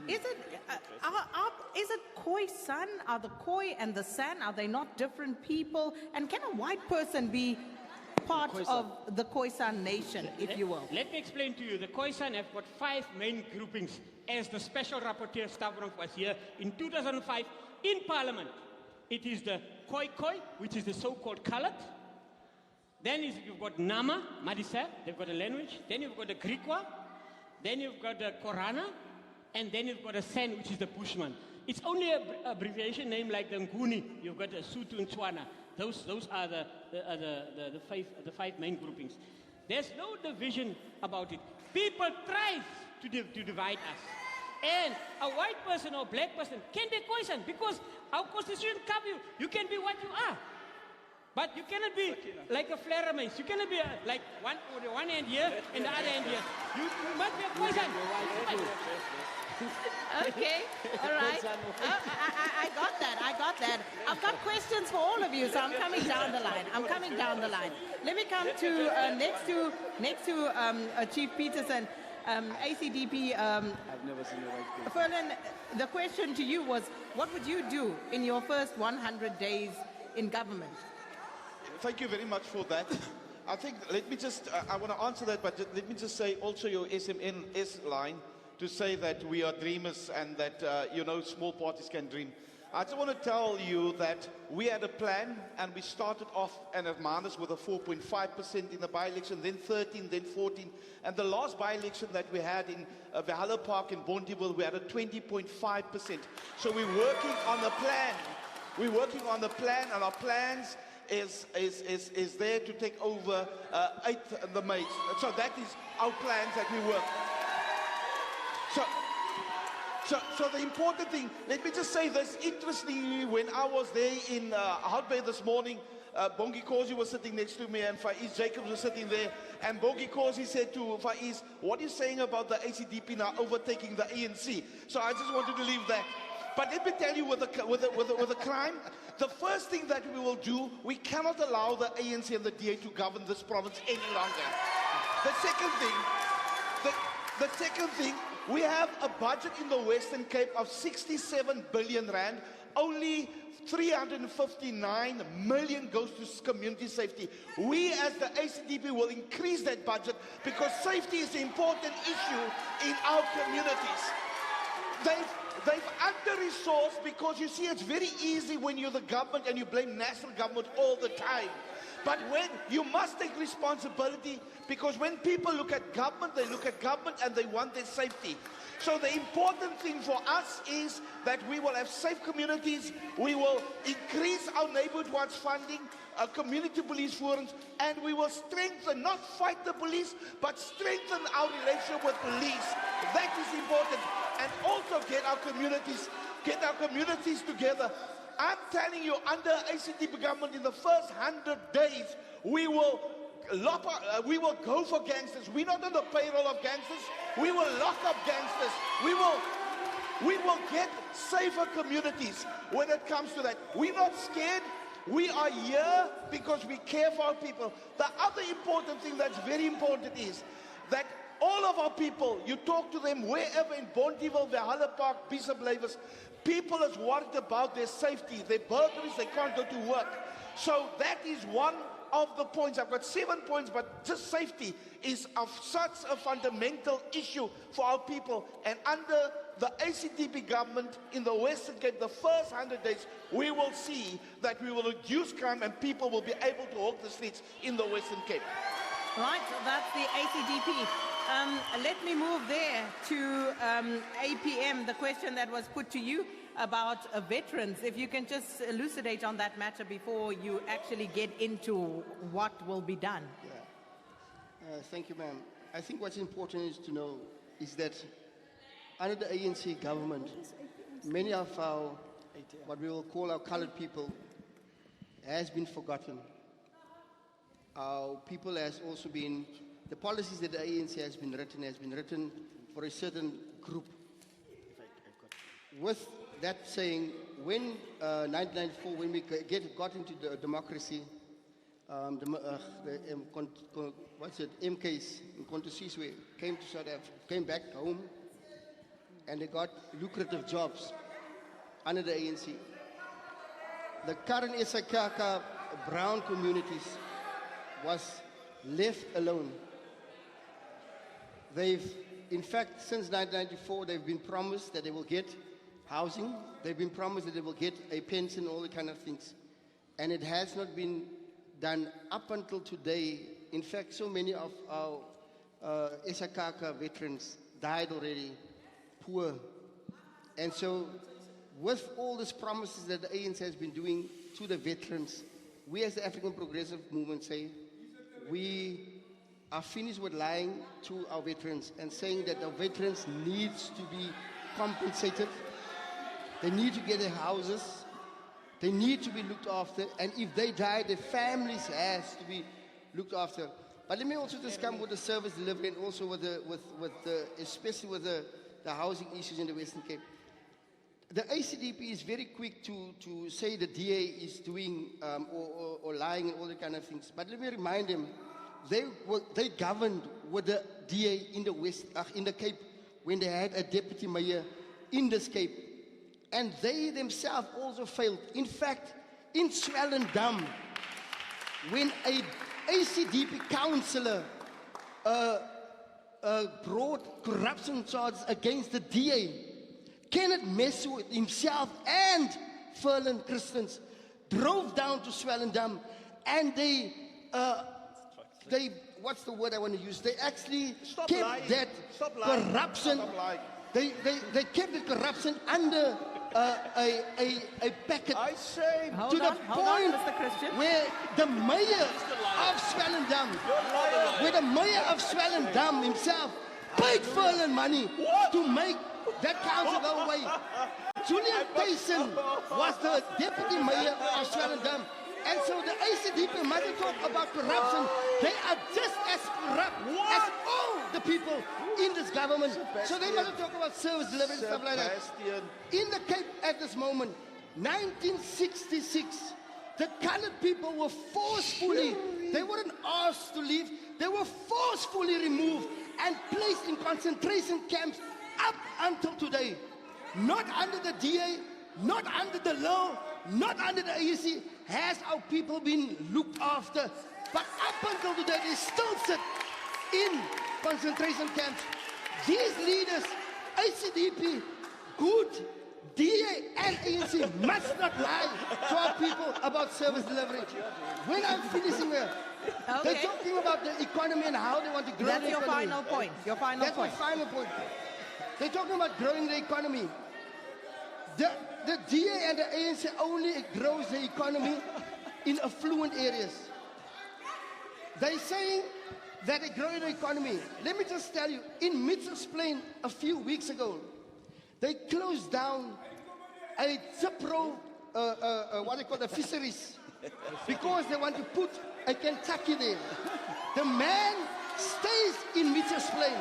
is it Khoisan? Are the Khoi and the San, are they not different people? And can a white person be part of the Khoisan nation, if you will? Let me explain to you. The Khoisan have got 5 main groupings, as the Special Rapporteur Stavros was here in 2005 in Parliament. It is the Khoi, which is the so-called colored. Then you've got Nama, Madisa, they've got a language. Then you've got the Griqua. Then you've got the Korana. And then you've got a San, which is the Bushman. It's only an abbreviation name like the Nguni. You've got the Sutu and Tswana. Those are the 5 main groupings. There's no division about it. People try to divide us. And a white person or black person can be Khoisan because our constitution covers you. You can be what you are. But you cannot be like a Flairemace. You cannot be like one hand here and the other hand here. You must be a Khoisan. Okay, all right. I got that. I've got questions for all of you, so I'm coming down the line. Let me come to next to Chief Peterson, ACDP. I've never seen a white face. Ferlin, the question to you was, what would you do in your first 100 days in government? Thank you very much for that. I think, I want to answer that, but let me just say also your SMNS line to say that we are dreamers and that, small parties can dream. I just want to tell you that we had a plan and we started off in Hermanus with a 4.5% in the by-election, then 13, then 14. And the last by-election that we had in Valhalla Park in Bonteheuwel, we had a 20.5%. So we're working on the plan. We're working on the plan, and our plans is there to take over 8th in the May. So that is our plans that we work. So the important thing, let me just say this, interestingly, when I was there in Houtbay this morning, Bongi Kosi was sitting next to me and Faiz Jacobs was sitting there, and Bongi Kosi said to Faiz, what are you saying about the ACDP now overtaking the ANC? So I just wanted to leave that. But let me tell you with the crime, the first thing that we will do, we cannot allow the ANC and the DA to govern this province any longer. The second thing, we have a budget in the Western Cape of 67 billion rand. Only 359 million goes to community safety. We as the ACDP will increase that budget because safety is an important issue in our communities. They've under-resourced because you see it's very easy when you're the government and you blame national government all the time. But when you must take responsibility, because when people look at government, they look at government and they want their safety. So the important thing for us is that we will have safe communities, we will increase our neighborhood watch funding, community police forums, and we will strengthen, not fight the police, but strengthen our relationship with police. That is important. And also get our communities together. I'm telling you, under ACDP government, in the first 100 days, we will go for gangsters. We're not on the payroll of gangsters. We will lock up gangsters. We will get safer communities when it comes to that. We're not scared. We are here because we care for our people. The other important thing that's very important is that all of our people, you talk to them wherever in Bonteheuwel, Valhalla Park, Bishop Lavis, people is worried about their safety, their burglaries, they can't go to work. So that is one of the points. I've got 7 points, but just safety is of such a fundamental issue for our people. And under the ACDP government in the Western Cape, the first 100 days, we will see that we will reduce crime and people will be able to walk the streets in the Western Cape. Right, so that's the ACDP. Let me move there to APM, the question that was put to you about veterans. If you can just elucidate on that matter before you actually get into what will be done. Yeah. Thank you, ma'am. I think what's important is to know is that under the ANC government, many of our, what we will call our colored people, has been forgotten. Our people has also been, the policies that the ANC has been written for a certain group. With that saying, when 1994, when we got into the democracy, what's it, MKs in Kontosiswe came to South Africa, came back home, and they got lucrative jobs under the ANC. The current SAKaka brown communities was left alone. They've, in fact, since 1994, they've been promised that they will get housing. They've been promised that they will get a pension, all the kind of things. And it has not been done up until today. In fact, so many of our SAKaka veterans died already, poor. And so, with all these promises that the ANC has been doing to the veterans, we as the African Progressive Movement say, we are finished with lying to our veterans and saying that our veterans needs to be compensated. They need to get their houses. They need to be looked after. And if they die, their families has to be looked after. But let me also just come with the service delivery and also with the especially with the housing issues in the Western Cape. The ACDP is very quick to say the DA is doing or lying and all the kind of things. But let me remind them, they governed with the DA in the West, in the Cape, when they had a deputy mayor in this Cape, and they themselves also failed. In fact, in Swellendam, when a ACDP councillor brought corruption charges against the DA, Kenneth Mesu himself and Ferlin Christians drove down to Swellendam, and they, what's the word I want to use? They actually kept that corruption. They kept the corruption under a packet to the point where the mayor of Swellendam, himself paid Ferlin money to make that council go away. Julian Tyson was the deputy mayor of Swellendam. And so the ACDP mustn't talk about corruption. They are just as corrupt as all the people in this government. So they mustn't talk about service delivery and stuff like that. In the Cape at this moment, 1966, the colored people were forcefully, they weren't asked to leave, they were forcefully removed and placed in concentration camps up until today. Not under the DA, not under the law, not under the AEC, has our people been looked after. But up until today, they still sit in concentration camps. These leaders, ACDP, good, DA and ANC must not lie to our people about service delivery. When I'm finishing here, they're talking about the economy and how they want to grow the economy. That's your final point. Your final That's point. my final point. They're talking about growing the economy. The DA and the ANC only grows the economy in affluent areas. They're saying that they grow the economy. Let me just tell you, in Mitchell's Plain a few weeks ago, they closed down a Zipro, what they call the fisheries, because they want to put a Kentucky there. The man stays in Mitchell's Plain,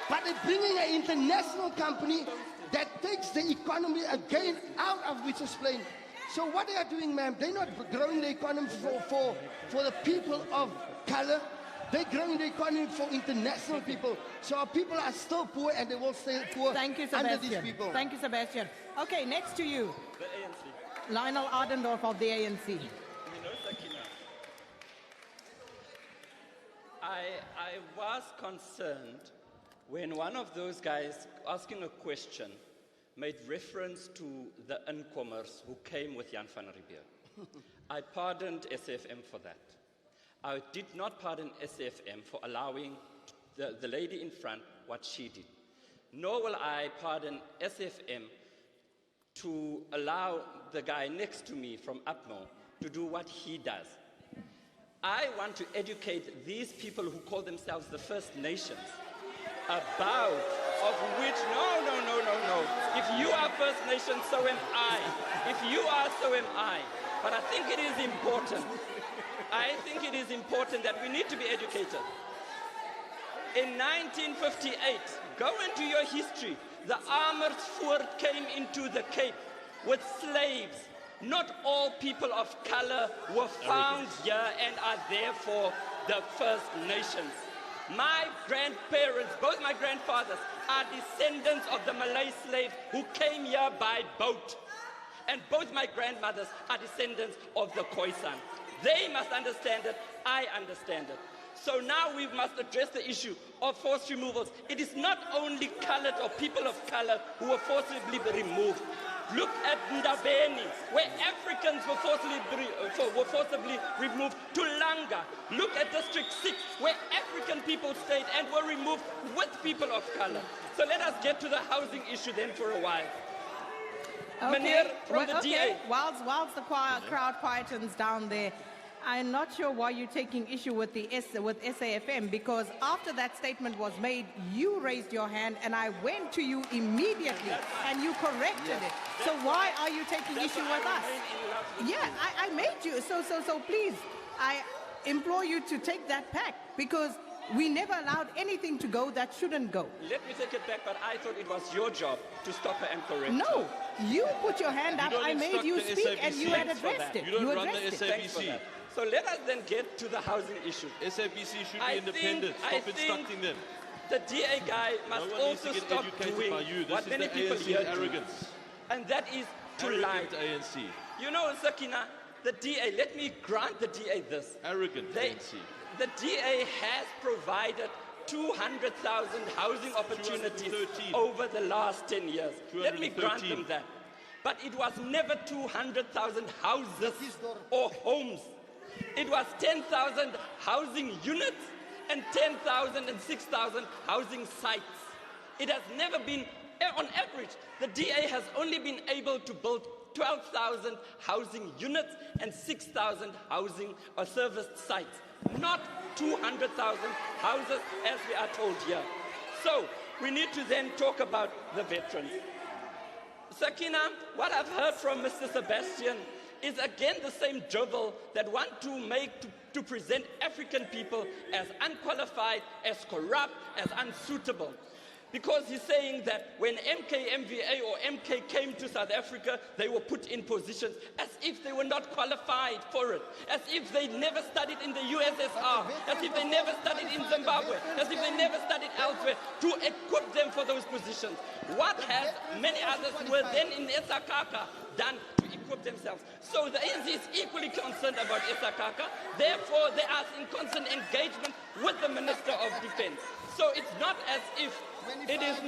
but they're bringing an international company that takes the economy again out of Mitchell's Plain. So what they are doing, ma'am, they're not growing the economy for the people of color. They're growing the economy for international people. So our people are still poor and they will stay poor. Thank you, under Sebastian. these people. Thank you, Sebastian. Okay, next to you, The ANC. Lionel Ardendorf of the ANC. You know, Sakina, I was concerned when one of those guys asking a question made reference to the incomers who came with Jan van Riebeeck. I pardoned SAfm for that. I did not pardon SAfm for allowing the lady in front what she did. Nor will I pardon SAfm to allow the guy next to me from Upmo to do what he does. I want to educate these people who call themselves the First Nations about of which, no. If you are First Nation, so am I. If you are, so am I. But I think it is important. I think it is important that we need to be educated. In 1958, go into your history, the Amersfoort came into the Cape with slaves. Not all people of color were found here and are therefore the First Nations. My grandparents, both my grandfathers, are descendants of the Malay slaves who came here by boat. And both my grandmothers are descendants of the Khoisan. They must understand it, I understand it. So now we must address the issue of forced removals. It is not only colored or people of color who were forcibly removed. Look at Ndabeni, where Africans were forcibly removed to Langa. Look at District 6, where African people stayed and were removed with people of color. So let us get to the housing issue then for a while. Meneer from the DA. Whilst the crowd quietens down there, I'm not sure why you're taking issue with with SAfm, because after that statement was made, you raised your hand and I went to you immediately and you corrected it. So why are you taking issue with us? Yeah, I made you. So please, I implore you to take that back, because we never allowed anything to go that shouldn't go. Let me take it back, but I thought it was your job to stop her and correct her. No, you put your hand up, I made you speak, and you had addressed it. You don't run the SABC. So let us then get to the housing issue. SABC should be independent. Stop instructing them. The DA guy must also stop doing what many people here do. And that is to lie. ANC. You know, Sakina, the DA, let me grant the DA this. Arrogant ANC. The DA has provided 200,000 housing opportunities over the last 10 years. Let me grant them that. But it was never 200,000 houses or homes. It was 10,000 housing units and 10,000 and 6,000 housing sites. It has never been, on average, the DA has only been able to build 12,000 housing units and 6,000 housing or serviced sites. Not 200,000 houses as we are told here. So we need to then talk about the veterans. Sakina, what I've heard from Mr. Sebastian is again the same drivel that want to make to present African people as unqualified, as corrupt, as unsuitable. Because he's saying that when MKMVA or MK came to South Africa, they were put in positions as if they were not qualified for it, as if they never studied in the USSR, as if they never studied in Zimbabwe, as if they never studied elsewhere, to equip them for those positions. What has many others who were then in SAKaka done to equip themselves? So the ANC is equally concerned about SAKaka. Therefore, they are in constant engagement with the Minister of Defense. So it's not as if there's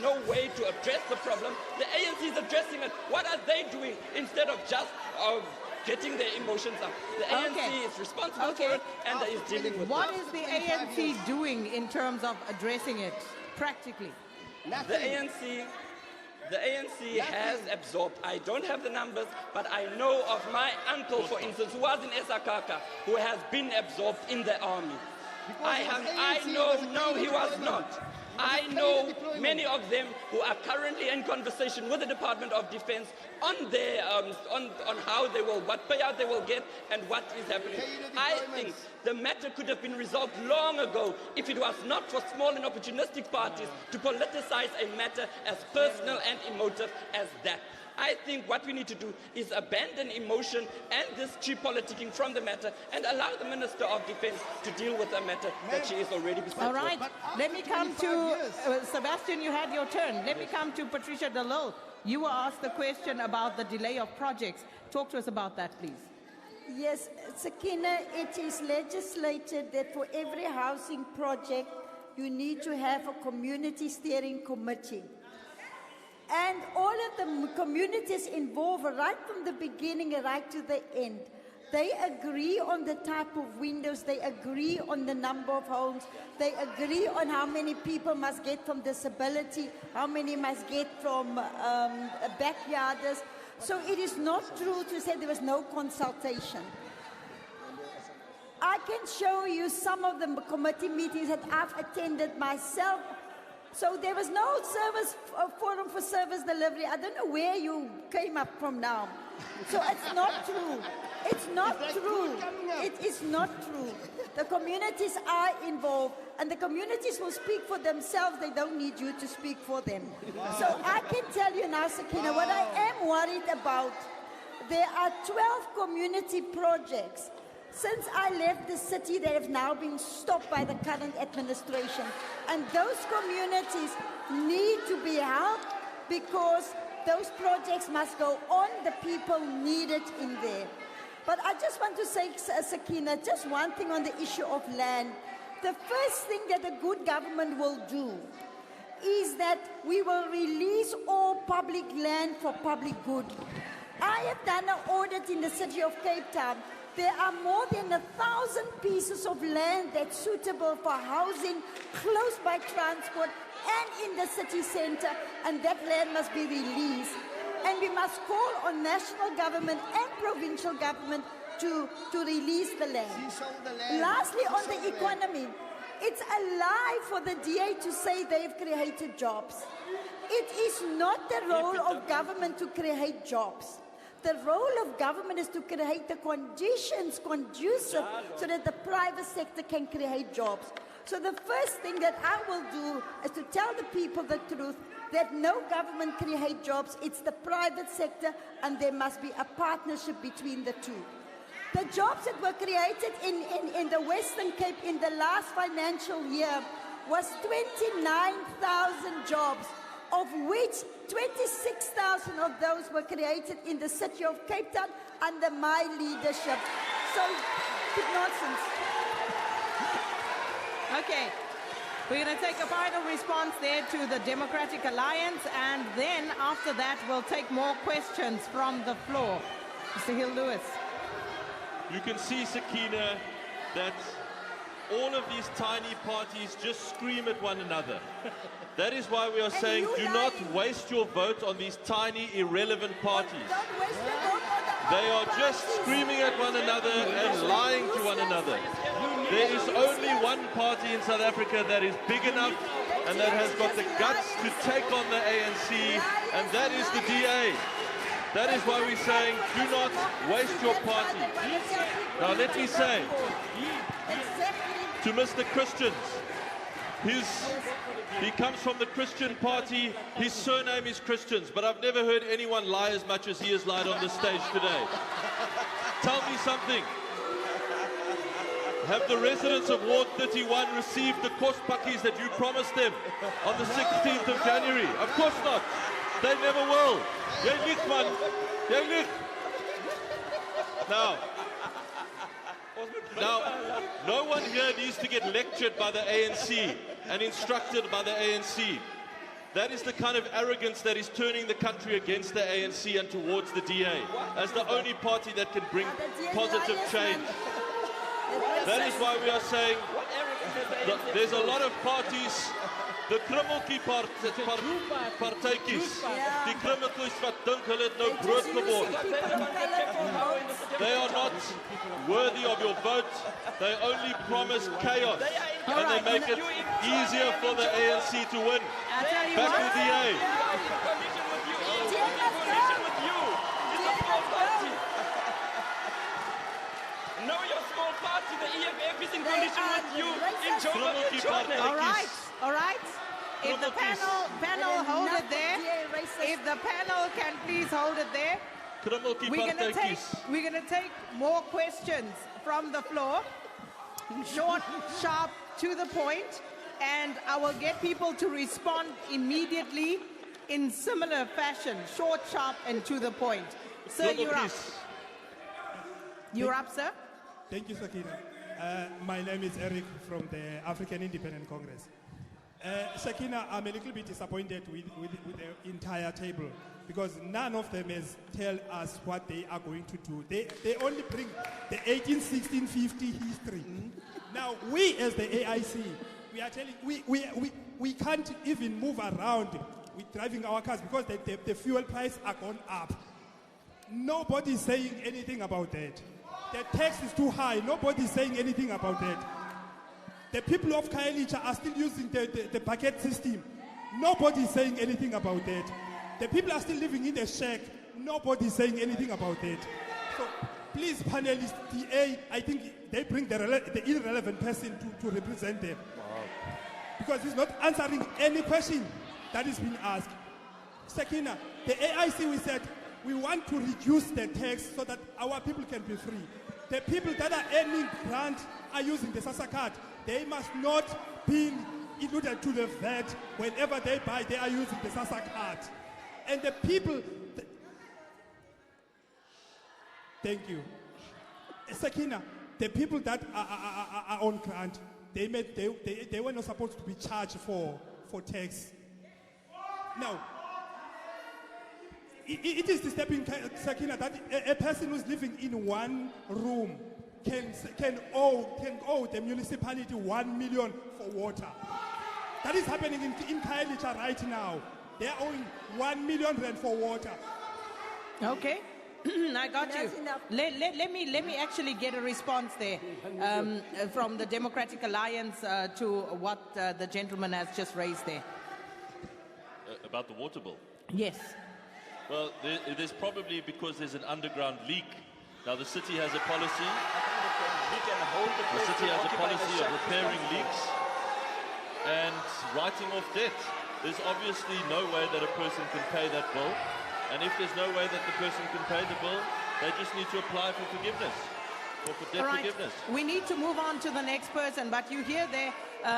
no way to address the problem. The ANC is addressing it. What are they doing instead of just getting their emotions up? The ANC is responsible for it and is dealing with it. What is the ANC doing in terms of addressing it practically? The ANC has absorbed, I don't have the numbers, but I know of my uncle, for instance, who was in SAKaka, who has been absorbed in the army. No, he was not. I know many of them who are currently in conversation with the Department of Defense on their on how they will, what payout they will get and what is happening. I think the matter could have been resolved long ago if it was not for small and opportunistic parties to politicize a matter as personal and emotive as that. I think what we need to do is abandon emotion and this cheap politicking from the matter and allow the Minister of Defense to deal with a matter that she is already beside. All right, let me come to Sebastian, you had your turn. Let me come to Patricia DeLow. You were asked the question about the delay of projects. Talk to us about that, please. Yes, Sakina, it is legislated that for every housing project, you need to have a community steering committee. And all of the communities involved, right from the beginning right to the end, they agree on the type of windows, they agree on the number of homes, they agree on how many people must get from disability, how many must get from backyarders. So it is not true to say there was no consultation. I can show you some of the committee meetings that I've attended myself. So there was no service forum for service delivery. I don't know where you came up from now. So it's not true. It's not true. It is not true. The communities are involved, and the communities will speak for themselves. They don't need you to speak for them. So I can tell you now, Sakina, what I am worried about, there are 12 community projects. Since I left the city, they have now been stopped by the current administration. And those communities need to be helped because those projects must go on. The people need it in there. But I just want to say, Sakina, just one thing on the issue of land. The first thing that a good government will do is that we will release all public land for public good. I have done an audit in the city of Cape Town. There are more than 1,000 pieces of land that's suitable for housing, close by transport, and in the city center, and that land must be released. And we must call on national government and provincial government to release the land. Lastly, on the economy, it's a lie for the DA to say they've created jobs. It is not the role of government to create jobs. The role of government is to create the conditions conducive so that the private sector can create jobs. So the first thing that I will do is to tell the people the truth, that no government creates jobs, it's the private sector, and there must be a partnership between the two. The jobs that were created in the Western Cape in the last financial year was 29,000 jobs, of which 26,000 of those were created in the city of Cape Town under my leadership. So, it's nonsense. Okay. We're going to take a final response there to the Democratic Alliance, and then after that, we'll take more questions from the floor. Mr. Hill-Lewis. You can see, Sakina, that all of these tiny parties just scream at one another. That is why we are saying, do not waste your vote on these tiny, irrelevant parties. They are just screaming at one another and lying to one another. There is only one party in South Africa that is big enough and that has got the guts to take on the ANC, and that is the DA. That is why we're saying, do not waste your party. Now let me say to Mr. Christians, he comes from the Christian party, his surname is Christians, but I've never heard anyone lie as much as he has lied on this stage today. Tell me something. Have the residents of Ward 31 received the cost pakkies that you promised them on the 16th of January? Of course not. They never will. Jy lieg, man. Jy lieg. Now, no one here needs to get lectured by the ANC and instructed by the ANC. That is the kind of arrogance that is turning the country against the ANC and towards the DA as the only party that can bring positive change. That is why we are saying there's a lot of parties. The krummeltjie partytjies, die krummeltjies wat dink hulle het nou groot geword. They are not worthy of your vote. They only promise chaos, and they make it easier for the ANC to win. Back to the DA. Know your small party, the EFF is in coalition with you in Joburg. All right. If the panel hold it there, if the panel can please hold it there, we're going to take more questions from the floor, short, sharp, to the point, and I will get people to respond immediately in similar fashion, short, sharp, and to the point. Sir, you're up. You're up, sir. Thank you, Sakina. My name is Eric from the African Independent Congress. Sakina, I'm a little bit disappointed with the entire table because none of them has tell us what they are going to do. They only bring the 1816-50 history. Now, we as the AIC, we are telling, we can't even move around with driving our cars because the fuel price are gone up. Nobody is saying anything about that. The tax is too high. Nobody is saying anything about that. The people of Khayelitsha are still using the bucket system. Nobody is saying anything about that. The people are still living in the shack. Nobody is saying anything about that. So Please, panelists, DA, I think they bring the irrelevant person to represent them. Because he's not answering any question that is being asked. Sakina, the AIC, we said, we want to reduce the tax so that our people can be free. The people that are earning grant are using the SASSA card. They must not be included to the VAT. Whenever they buy, they are using the SASSA card. And the people... Thank you. Sakina, the people that are on grant, they were not supposed to be charged for tax. Now, it is disturbing, Sakina, that a person who's living in one room can owe the municipality 1 million for water. That is happening in Khayelitsha right now. They are owing 1 million rand for water. Okay. I got you. Let me actually get a response there from the Democratic Alliance to what the gentleman has just raised there. About the water bill? Yes. Well, there's probably because there's an underground leak. Now, the city has a policy. The city has a policy of repairing leaks and writing off debt. There's obviously no way that a person can pay that bill. And if there's no way that the person can pay the bill, they just need to apply for forgiveness, for debt forgiveness. We need to move on to the next person, but you hear there,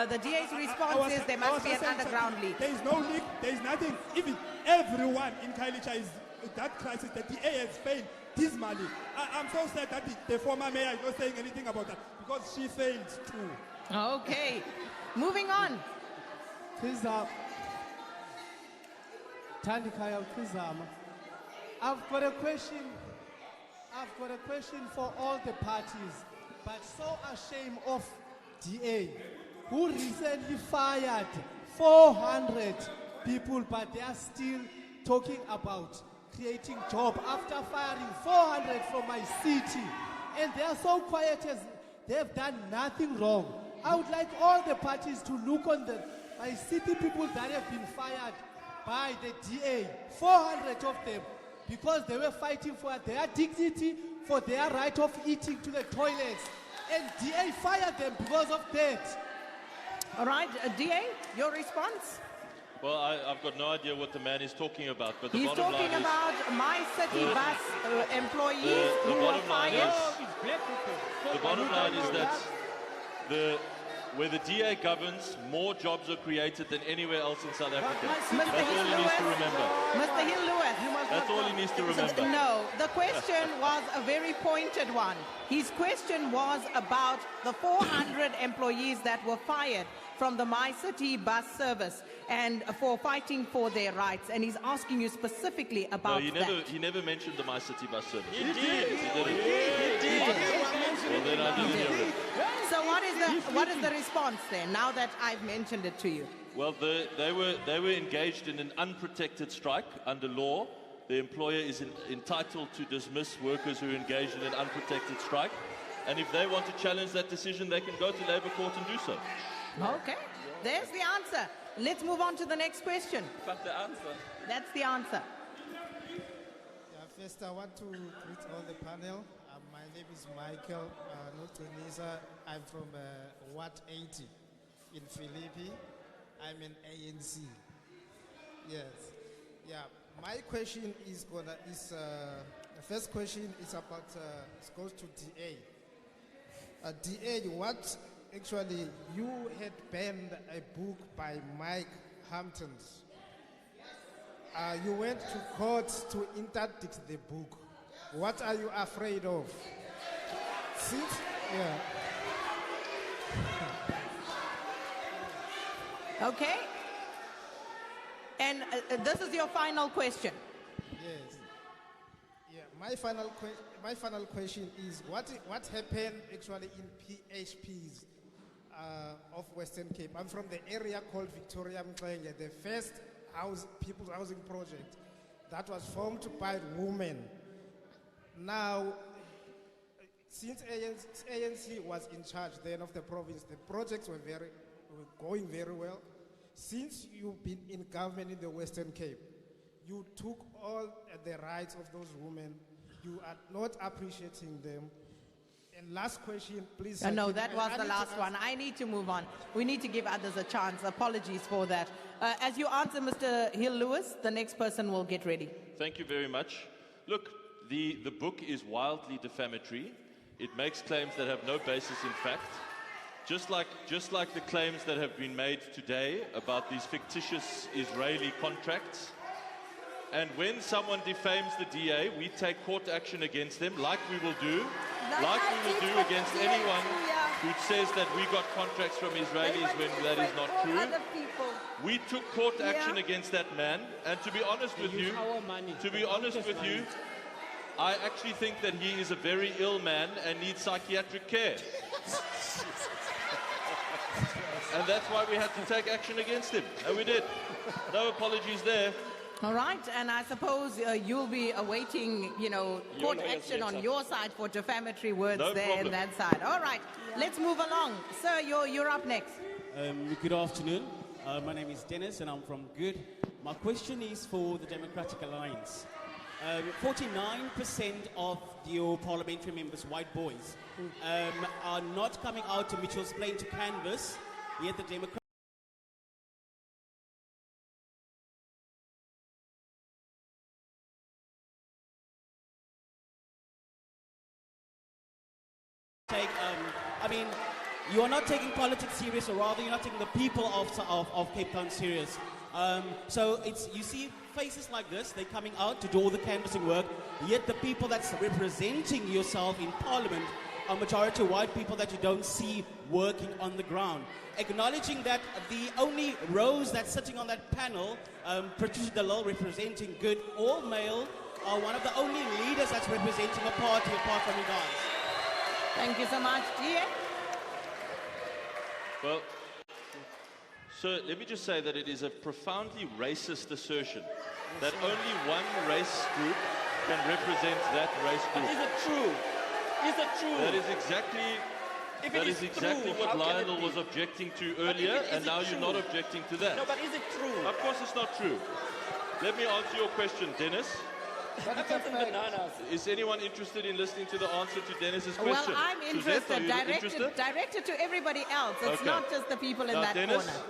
the DA's response is there must be an underground leak. There is no leak, there is nothing. Even everyone in Khayelitsha is that crisis. The DA has failed dismally. I'm so sad that the former mayor is not saying anything about that, because she failed too. Okay, moving on. Tandikaya Kuzama. I've got a question for all the parties, but so ashamed of DA, who recently fired 400 people, but they are still talking about creating jobs after firing 400 from my city. And they are so quiet as they have done nothing wrong. I would like all the parties to look on my city people that have been fired by the DA, 400 of them, because they were fighting for their dignity, for their right of eating to the toilets. And DA fired them because of that. All right, DA, your response? Well, I've got no idea what the man is talking about, but the He's bottom line talking is... about my city bus employees who were fired. The bottom line is that where the DA governs, more jobs are created than anywhere else in South Africa. That's all he needs to remember. Mr. Hill-Lewis. That's all he needs to remember. No, the question was a very pointed one. His question was about the 400 employees that were fired from the My City bus service and for fighting for their rights. And he's asking you specifically about that. He never mentioned the My City bus service. He did. He did. Well, then I didn't hear it. So what is the response then, now that I've mentioned it to you? Well, they were engaged in an unprotected strike under law. The employer is entitled to dismiss workers who are engaged in an unprotected strike. And if they want to challenge that decision, they can go to Labour Court and do so. Okay, there's the answer. Let's move on to the next question. But the answer. That's the answer. First, I want to greet all the panel. My name is Michael Nutunisa. I'm from Ward 80 in Philippi. I'm in ANC. Yes. Yeah. My question is the first question is about it goes to DA. DA, what actually you had banned a book by Mike Hamptons. You went to court to interdict the book. What are you afraid of? Okay. And this is your final question. Yes. Yeah. My final question is what happened actually in PHPs of Western Cape. I'm from the area called Victoria Mxenge, the first people's housing project that was formed by women. Now, since ANC was in charge then of the province, the projects were going very well. Since you've been in government in the Western Cape, you took all the rights of those women you are not appreciating them. And last question, please. No, that was I the need to last one. I need to move on. We need to give others a chance. Apologies for that. As you answer Mr. Hill-Lewis, the next person will get ready. Thank you very much. Look, the book is wildly defamatory. It makes claims that have no basis in fact. Just like the claims that have been made today about these fictitious Israeli contracts. And when someone defames the DA, we take court action against them, like we will do against anyone who says that we got contracts from Israelis when that is not true. We took court action against that man, and to be honest with you, I actually think that he is a very ill man and needs psychiatric care. And that's why we had to take action against him, and we did. No apologies there. All right, and I suppose you'll be awaiting, court action on your side for defamatory words No there problem. and that side. All right, let's move along. Sir, you're up next. Good afternoon. My name is Dennis and I'm from Good. My question is for the Democratic Alliance. 49% of your parliamentary members, white boys, are not coming out to Mitchell's Plain to canvass, yet the Democrats you are not taking politics serious, or rather you're not taking the people of Cape Town serious. So you see faces like this, they're coming out to do all the canvassing work, yet the people that's representing yourself in Parliament are majority white people that you don't see working on the ground. Acknowledging that the only Rose that's sitting on that panel, Patricia Dalal representing Good, all male, are one of the only leaders that's representing a party apart from you guys. Thank you so much. DA? Well, sir, let me just say that it is a profoundly racist assertion that only one race group can represent that race group. Is it true? Is it true? That is exactly what Lionel was objecting to earlier, and now you're not objecting to that. No, but is it true? Of course it's not true. Let me answer your question, Dennis. Bananas. Is anyone interested in listening to the answer to Dennis's Well, question? I'm Suzette, are interested. you interested? Directed to everybody else. It's Okay. not just the people in Now, that Dennis, corner.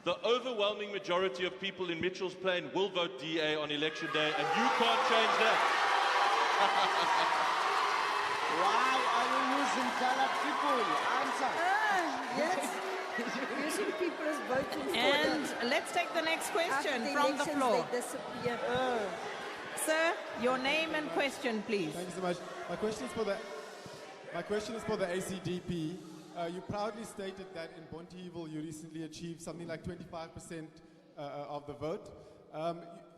the overwhelming majority of people in Mitchell's Plain will vote DA on election day, and you can't change that. Why are you using colored people? Answer. Yes. Using people as voting And for let's take the next question After from the elections, floor. They disappear. Sir, your name and question, please. Thank you so much. My question is for the ACDP. You proudly stated that in Bonteheuwel you recently achieved something like 25% of the vote.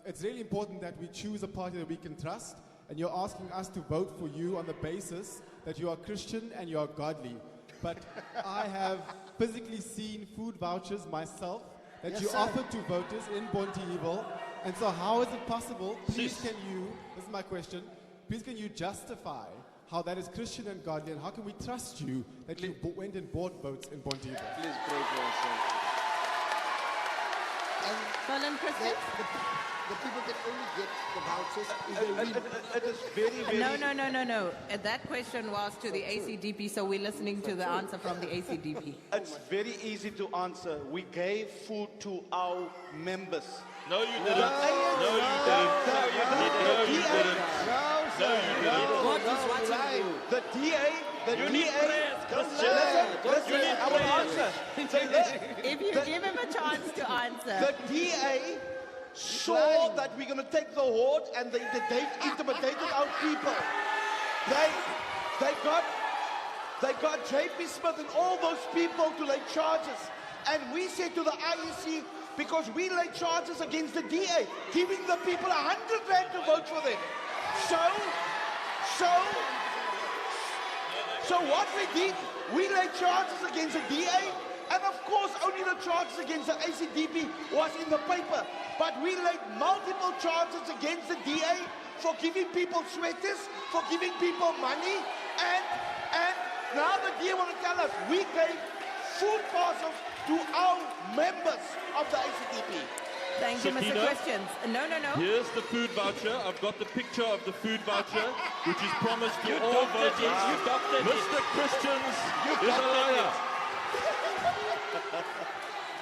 It's really important that we choose a party that we can trust, and you're asking us to vote for you on the basis that you are Christian and you are godly. But I have physically seen food vouchers myself that Yes, you sir. offered to voters in Bonteheuwel. And so how is it possible, please can you, this is my question, please can you justify how that is Christian and godly, and how can we trust you that you went and bought votes in Bonteheuwel? Please pray for yourself. Colin Christian? The people can only get the vouchers if they win. It is very, very... No. That question was to the ACDP, so we're listening to the answer from the ACDP. It's very easy to answer. We gave food to our members. No, you didn't. No, you didn't. No, you didn't. What is watching you? The DA, You need prayers, Christian. Listen, I will answer. If you give him a chance to answer. The DA saw that we're going to take the horde, and they intimidated our people. They got JP Smith and all those people to lay charges. And we said to the IEC, because we laid charges against the DA, giving the people 100 rand to vote for them. So what we did, we laid charges against the DA, and of course only the charges against the ACDP was in the paper. But we laid multiple charges against the DA for giving people sweaters, for giving people money, and now the DA want to tell us we gave food parcels to our members of the ACDP. Thank you, Mr. Sakina, Questions. No. Here's the food voucher. I've got the picture of the food voucher, which is promised to You all doctored it. voters. You doctored it. Mr. Christians You is a doctored liar.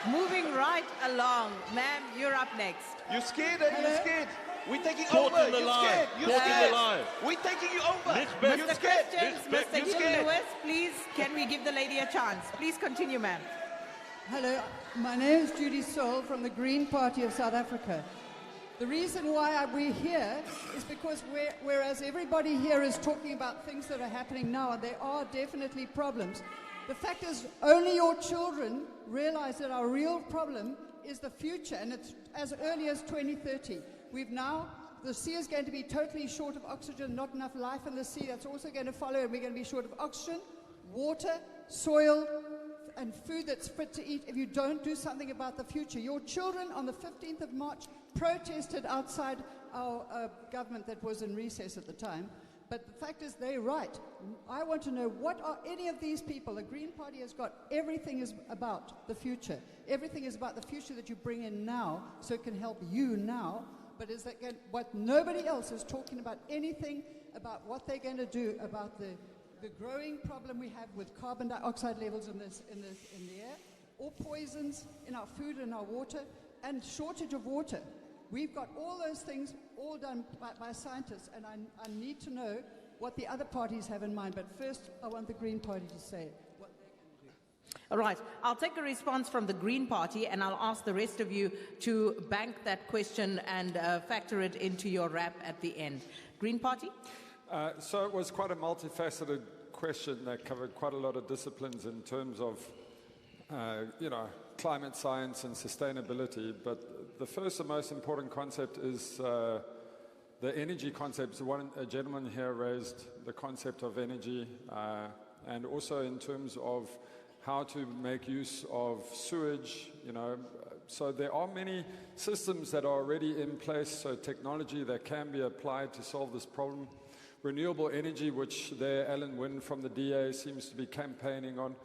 Moving right along. Ma'am, you're up next. You're scared, eh? You're scared. We're taking Caught over. in the You're lie. scared. You're Caught in the scared. lie. We're taking you over. Lisbeth. You're Mr. scared. Questions, Lisbeth, Mr. you're Gil scared. Lewis, please, can we give the lady a chance? Please continue, ma'am. Hello, my name is Judy Soul from the Green Party of South Africa. The reason why we're here is because whereas everybody here is talking about things that are happening now, and there are definitely problems, the fact is only your children realize that our real problem is the future, and it's as early as 2030. The sea is going to be totally short of oxygen, not enough life in the sea. That's also going to follow, and we're going to be short of oxygen, water, soil, and food that's fit to eat if you don't do something about the future. Your children on the 15th of March protested outside our government that was in recess at the time. But the fact is, they're right. I want to know, what are any of these people? The Green Party has got, everything is about the future. Everything is about the future that you bring in now, so it can help you now. But is that what nobody else is talking about anything about what they're going to do about the growing problem we have with carbon dioxide levels in the air, or poisons in our food and our water, and shortage of water. We've got all those things all done by scientists, and I need to know what the other parties have in mind. But first, I want the Green Party to say what they're going to do. All right, I'll take a response from the Green Party, and I'll ask the rest of you to bank that question and factor it into your wrap at the end. Green Party? So it was quite a multifaceted question that covered quite a lot of disciplines in terms of, climate science and sustainability. But the first and most important concept is the energy concept. A gentleman here raised the concept of energy, and also in terms of how to make use of sewage, So there are many systems that are already in place, so technology that can be applied to solve this problem. Renewable energy, which there Alan Wynne from the DA seems to be campaigning on.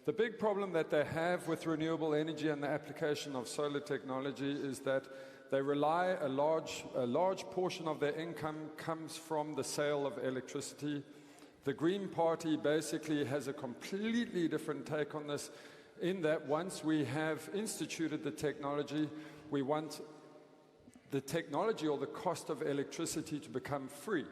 The big problem that they have with renewable energy and the application of solar technology is that they rely, a large portion of their income comes from the sale of electricity. The Green Party basically has a completely different take on this, in that once we have instituted the technology, we want the technology or the cost of electricity to become free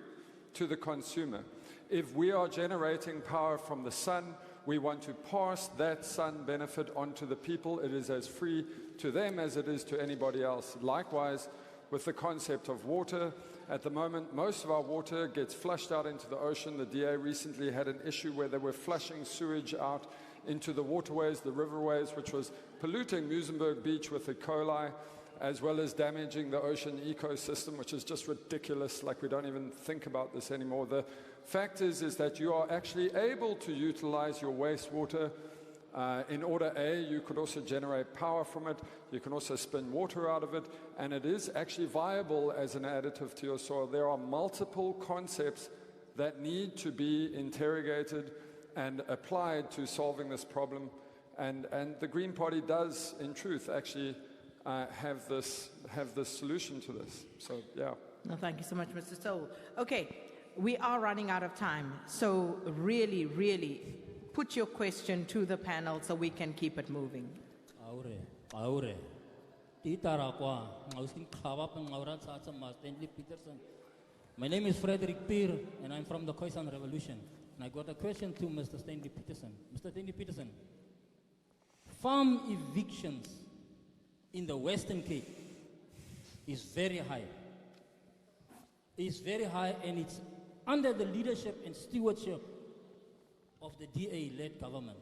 to the consumer. If we are generating power from the sun, we want to pass that sun benefit on to the people. It is as free to them as it is to anybody else. Likewise, with the concept of water, at the moment, most of our water gets flushed out into the ocean. The DA recently had an issue where they were flushing sewage out into the waterways, the riverways, which was polluting Muizenberg Beach with E. coli, as well as damaging the ocean ecosystem, which is just ridiculous. Like, we don't even think about this anymore. The fact is that you are actually able to utilize your wastewater in order, you could also generate power from it. You can also spin water out of it, and it is actually viable as an additive to your soil. There are multiple concepts that need to be interrogated and applied to solving this problem. And the Green Party does, in truth, actually have this solution to this. So, yeah. No, thank you so much, Mr. Soul. Okay, we are running out of time, so really, really put your question to the panel so we can keep it moving. My name is Frederick Peer, and I'm from the Khoisan Revolution. And I got a question to Mr. Stanley Peterson. Mr. Stanley Peterson, farm evictions in the Western Cape is very high. It's very high, and it's under the leadership and stewardship of the DA-led government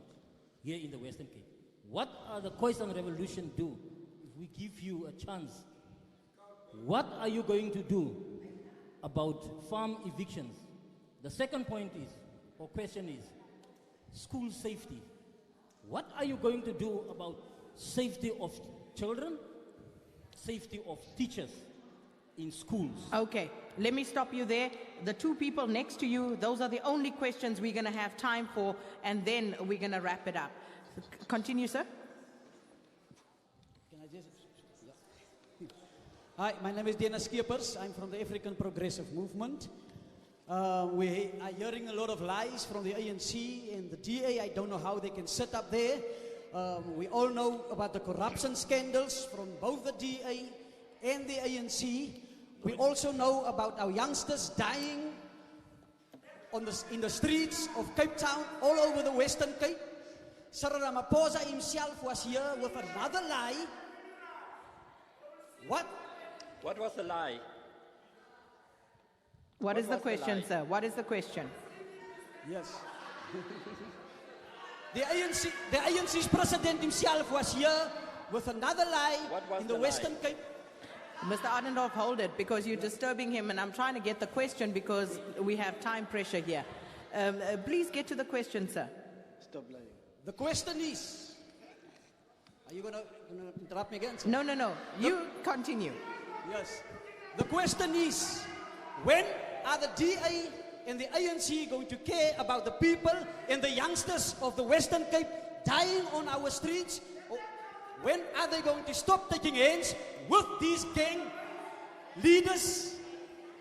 here in the Western Cape. What are the Khoisan Revolution do if we give you a chance? What are you going to do about farm evictions? The second point is, or question is, school safety. What are you going to do about safety of children, safety of teachers in schools? Okay, let me stop you there. The two people next to you, those are the only questions we're going to have time for, and then we're going to wrap it up. Continue, sir. Can I just... Hi, my name is Dana Skeepers. I'm from the African Progressive Movement. We are hearing a lot of lies from the ANC and the DA. I don't know how they can sit up there. We all know about the corruption scandals from both the DA and the ANC. We also know about our youngsters dying in the streets of Cape Town, all over the Western Cape. Cyril Ramaphosa himself was here with another lie. What was the lie? What is the was the question, lie? sir? What is the question? Yes. The ANC's president himself was here with another lie in the Western Cape. Mr. Adendorf, hold it, because you're disturbing him, and I'm trying to get the question because we have time pressure here. Please get to the question, sir. Stop lying. The question is, are you going to interrupt me again, sir? No. You continue. Yes. The question is, when are the DA and the ANC going to care about the people and the youngsters of the Western Cape dying on our streets? Or when are they going to stop taking hands with these gang leaders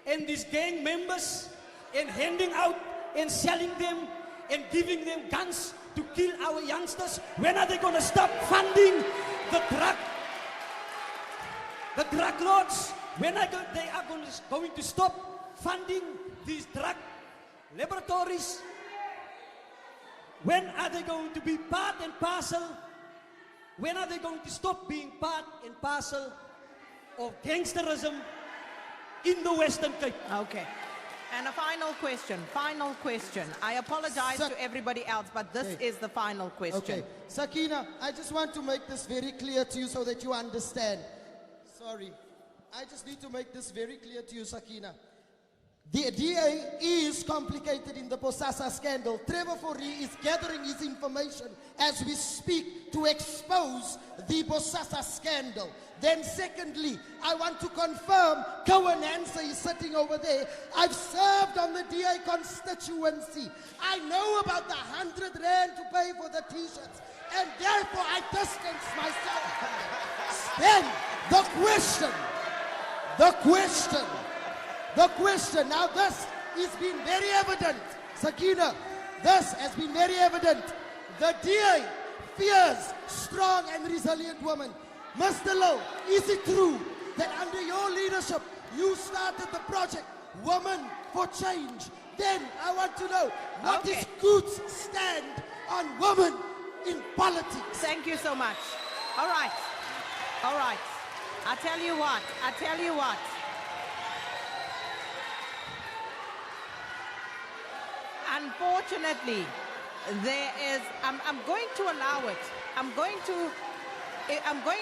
and these gang members and handing out and selling them and giving them guns to kill our youngsters? When are they going to stop funding the drug lords? When are they going to stop funding these drug laboratories? When are they going to be part and parcel? When are they going to stop being part and parcel of gangsterism in the Western Cape? Okay. And a final question. I apologize to everybody else, but this is the final question. Okay. Sakina, I just want to make this very clear to you so that you understand. Sorry. I just need to make this very clear to you, Sakina. The DA is complicated in the Bosasa scandal. Trevor Fourie is gathering his information as we speak to expose the Bosasa scandal. Then secondly, I want to confirm Cohen Hansa is sitting over there. I've served on the DA constituency. I know about the 100 rand to pay for the t-shirts, and therefore I distance myself. Then the question, now this has been very evident. Sakina, this has been very evident. The DA fears strong and resilient women. Mr. Lowe, is it true that under your leadership, you started the project Women for Change? Then I want to know, what is Goods stand on women in politics? Thank you so much. All right. I tell you what. Unfortunately, there is, I'm going to allow it. I'm going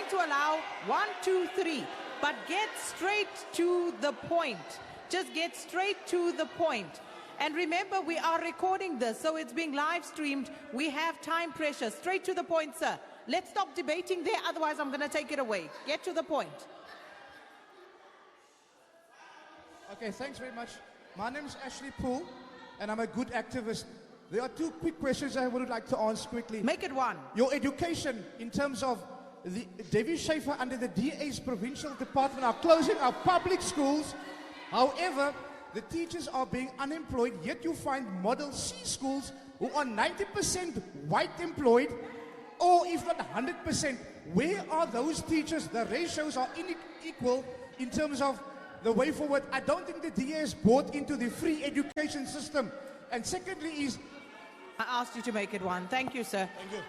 to allow 1, 2, 3, but get straight to the point. Just get straight to the point. And remember, we are recording this, so it's being live streamed. We have time pressure. Straight to the point, sir. Let's stop debating there, otherwise I'm going to take it away. Get to the point. Okay, thanks very much. My name is Ashley Poole, and I'm a good activist. There are 2 quick questions I would like to answer quickly. Make it 1. Your education, in terms of the Davy Schaefer under the DA's provincial department are closing our public schools. However, the teachers are being unemployed, yet you find Model C schools who are 90% white employed, or if not 100%. Where are those teachers? The ratios are unequal in terms of the way forward. I don't think the DA has bought into the free education system. And secondly is... I asked you to make it 1. Thank you, sir. Thank you.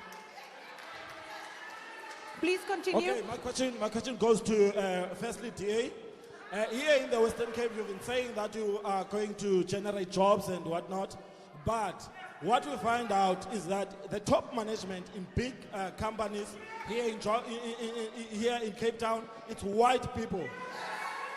Please continue. Okay, my question goes to, firstly, DA. Here in the Western Cape, you've been saying that you are going to generate jobs and whatnot. But what we find out is that the top management in big companies here in Cape Town, it's white people.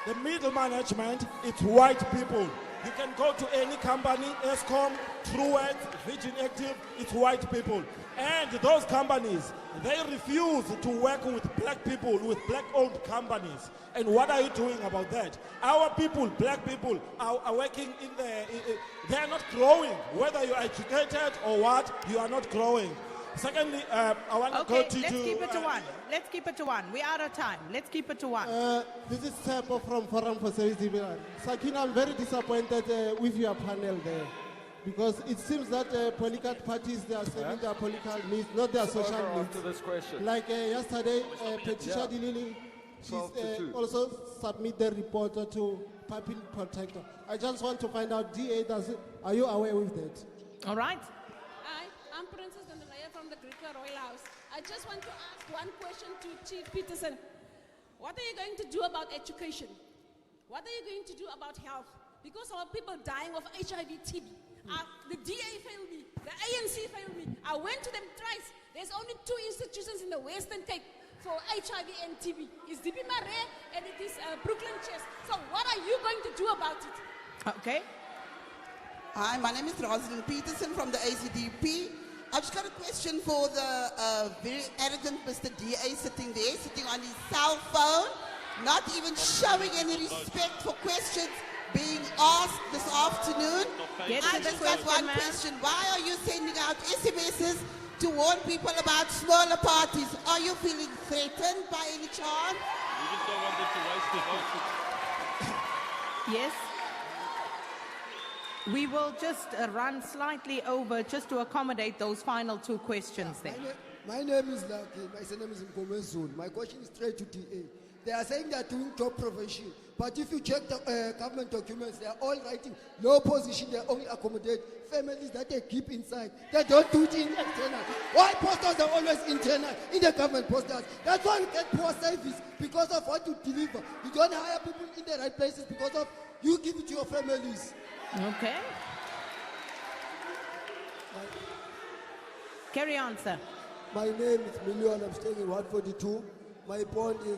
The middle management, it's white people. You can go to any company, Eskom, Truett, Virgin Active, it's white people. And those companies, they refuse to work with black people, with black-owned companies. And what are you doing about that? Our people, black people, are working in the... they are not growing. Whether you are educated or what, you are not growing. Secondly, I want to go Okay, to... let's keep it to one. Let's keep it to one. We're out of time. Let's keep it to one. This is Tsepo from Forum for Service Development. Sakina, I'm very disappointed with your panel there. Because it seems that political parties, they are serving their political needs, not their social needs. After this question. Like yesterday, Patricia Yeah. Dilili, she's 12 to 2. also submit the report to Public Protector. I just want to find out, DA, are you aware with that? All right. Hi, I'm Princess Dandelaya from the Greek Royal House. I just want to ask one question to Chief Peterson. What are you going to do about education? What are you going to do about health? Because our people dying of HIV, TB. The DA failed me. The ANC failed me. I went to them thrice. There's only 2 institutions in the Western Cape for HIV and TB. It's DP Mare and it is Brooklyn Chess. So what are you going to do about it? Okay. Hi, my name is Rosalind Peterson from the ACDP. I've just got a question for the very arrogant Mr. DA sitting there, sitting on his cell phone, not even showing any respect for questions being asked this afternoon. I just got one question. Why are you sending out SMSs to warn people about smaller parties? Are you feeling threatened by any chance? We just don't want them to waste their votes. Yes. We will just run slightly over just to accommodate those final 2 questions there. My name is Lucky. My surname is Mkomezulu. My question is straight to DA. They are saying they are doing job prevention, but if you check the government documents, they are all writing low position. They only accommodate families that they keep inside. They don't do it in external. Why posters are always internal in the government posters? That's why we get poor service, because of what you deliver. You don't hire people in the right places because of you give it to your families. Okay. Carry on, sir. My name is Million. I'm staying in 142. My point is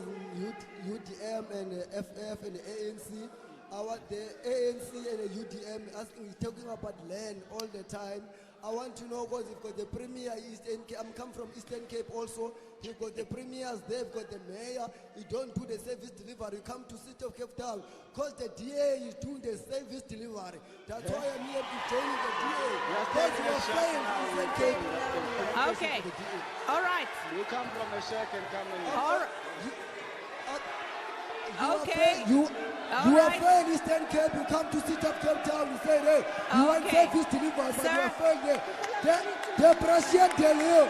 UDM and FF and the ANC. The ANC and the UDM talking about land all the time. I want to know, because you've got the Premier Eastern Cape. I'm come from Eastern Cape also. You've got the premiers, they've got the mayor. You don't do the service delivery. You come to City of Cape Town, because the DA is doing the service delivery. That's why I'm here to join the DA. Because you are failed Eastern Cape. Okay. All right. You come from a shack and come and... All right. Okay. You are failed Eastern Cape. You come to City of Cape Town. You say, hey, you want service delivery, but you are failed there. The President Delio.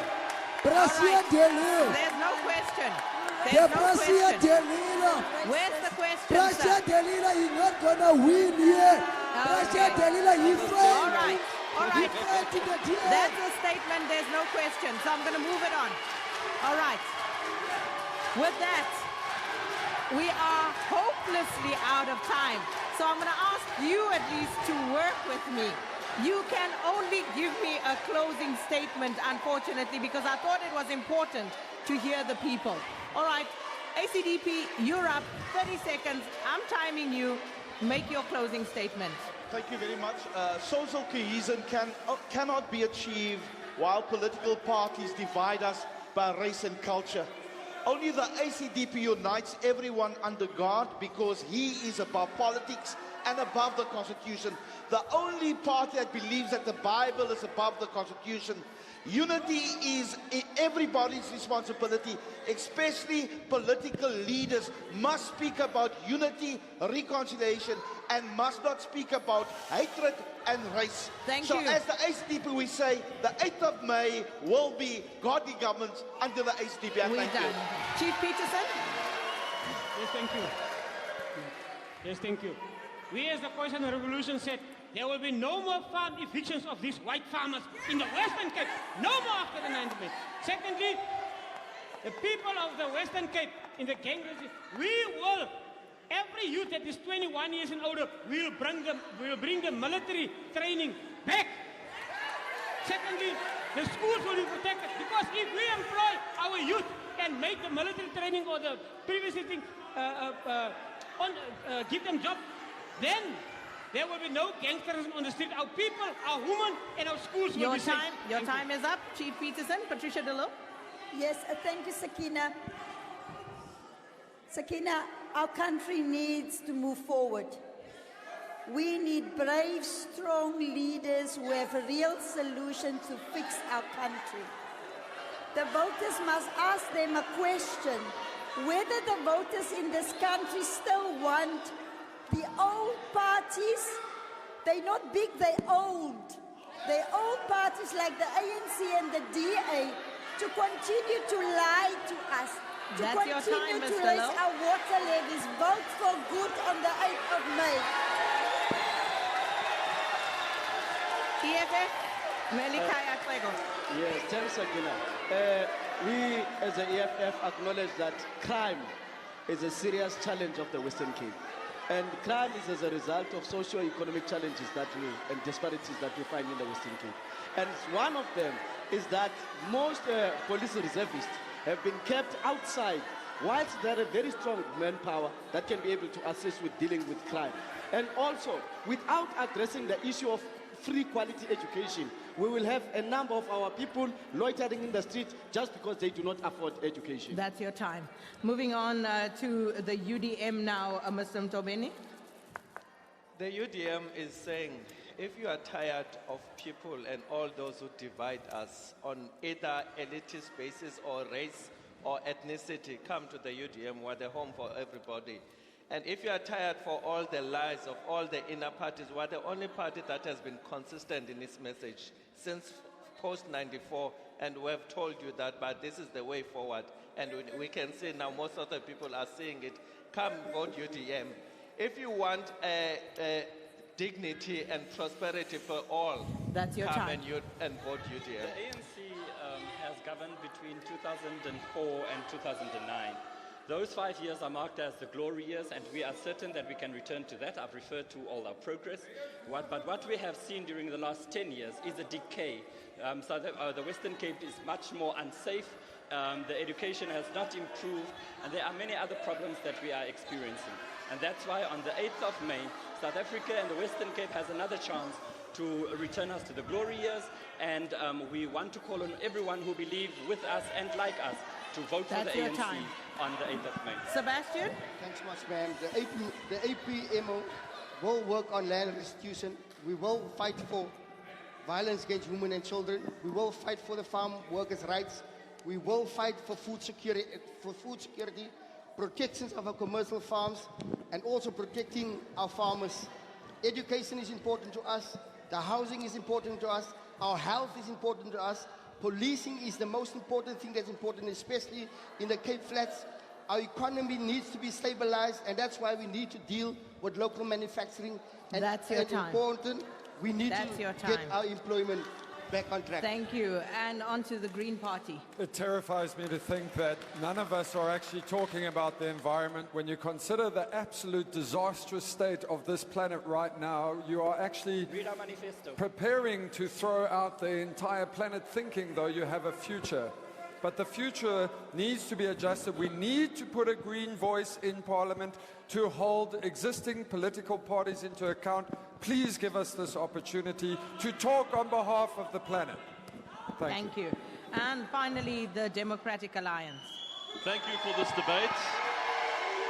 President Delio. There's no question. The There's no President question. Delio. Where's the question, President sir? Delila is not gonna win here. President Delila, he failed. All right. All He right. failed to the DA. That's a statement. There's no question. So I'm going to move it on. All right. With that, we are hopelessly out of time. So I'm going to ask you at least to work with me. You can only give me a closing statement, unfortunately, because I thought it was important to hear the people. All right. ACDP, you're up. 30 seconds. I'm timing you. Make your closing statement. Thank you very much. Social cohesion cannot be achieved while political parties divide us by race and culture. Only the ACDP unites everyone under God, because he is above politics and above the Constitution. The only party that believes that the Bible is above the Constitution. Unity is everybody's responsibility, especially political leaders must speak about unity, reconciliation, and must not speak about hatred and race. Thank so you. as the ACDP, we say the 8th of May will be godly government under the ACDP. We're Thank done. you. Chief Peterson? Yes, thank you. Yes, thank you. We as the Coalition Revolution said, there will be no more farm evictions of these white farmers in the Western Cape. No more after the 9th of May. Secondly, the people of the Western Cape in the gang regime, we will, every youth that is 21 years and older, we'll bring the military training back. Secondly, the schools will be protected, because if we employ our youth and make the military training or the previous thing, give them jobs, then there will be no gangsterism on the street. Our people, our women, and our schools will be safe. Your time is up. Chief Peterson, Patricia De Lille. Yes, thank you, Sakina. Sakina, our country needs to move forward. We need brave, strong leaders who have a real solution to fix our country. the voters must ask them a question, whether the voters in this country still want the old parties. They're not big, they're old. They're old parties like the ANC and the DA to continue to lie to us, to That's your continue time, to Mr. raise Lowe. our water levies. Vote for good on the 8th of May. EFF, Melikaya Kwego. Yes, thanks, Sakina. We, as the EFF, acknowledge that crime is a serious challenge of the Western Cape. And crime is as a result of socio-economic challenges and disparities that we find in the Western Cape. And one of them is that most police reservists have been kept outside, whilst there are very strong manpower that can be able to assist with dealing with crime. And also, without addressing the issue of free quality education, we will have a number of our people loitering in the street just because they do not afford education. That's your time. Moving on to the UDM now, Mr. Mtobeni. The UDM is saying, if you are tired of people and all those who divide us on either elitist basis or race or ethnicity, come to the UDM. We're the home for everybody. And if you are tired for all the lies of all the inner parties, we're the only party that has been consistent in its message since post-94, and we have told you that, but this is the way forward. And we can see now most of the people are seeing it. Come vote UDM. If you want dignity and prosperity for all, that's your come time. and vote UDM. The ANC has governed between 2004 and 2009. Those 5 years are marked as the glory years, and we are certain that we can return to that. I've referred to all our progress. But what we have seen during the last 10 years is a decay. The Western Cape is much more unsafe. The education has not improved, and there are many other problems that we are experiencing. And that's why on the 8th of May, South Africa and the Western Cape has another chance to return us to the glory years, and we want to call on everyone who believes with us and like us to vote for the ANC on the 8th of May. Sebastian? Thanks much, ma'am. The APMO will work on land restitution. We will fight for violence against women and children. We will fight for the farm workers' rights. We will fight for food security, protections of our commercial farms, and also protecting our farmers. Education is important to us. The housing is important to us. Our health is important to us. Policing is the most important thing that's important, especially in the Cape Flats. Our economy needs to be stabilized, and that's why we need to deal with local manufacturing. And that's your time. Important, we need to get our employment back on track. Thank you. And on to the Green Party. It terrifies me to think that none of us are actually talking about the environment. When you consider the absolute disastrous state of this planet right now, you are actually Read our manifesto. preparing to throw out the entire planet, thinking though you have a future. But the future needs to be adjusted. We need to put a green voice in Parliament to hold existing political parties into account. Please give us this opportunity to talk on behalf of the planet. Thank you. And finally, the Democratic Alliance. Thank you for this debate.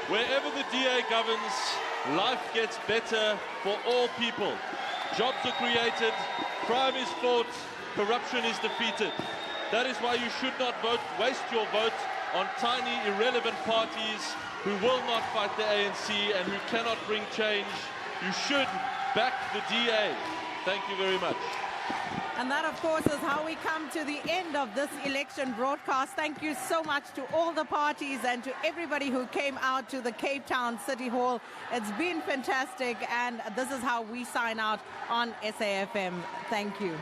Wherever the DA governs, life gets better for all people. Jobs are created, crime is fought, corruption is defeated. That is why you should not waste your vote on tiny, irrelevant parties who will not fight the ANC and who cannot bring change. You should back the DA. Thank you very much. And that, of course, is how we come to the end of this election broadcast. Thank you so much to all the parties and to everybody who came out to the Cape Town City Hall. It's been fantastic, and this is how we sign out on SAfm. Thank you.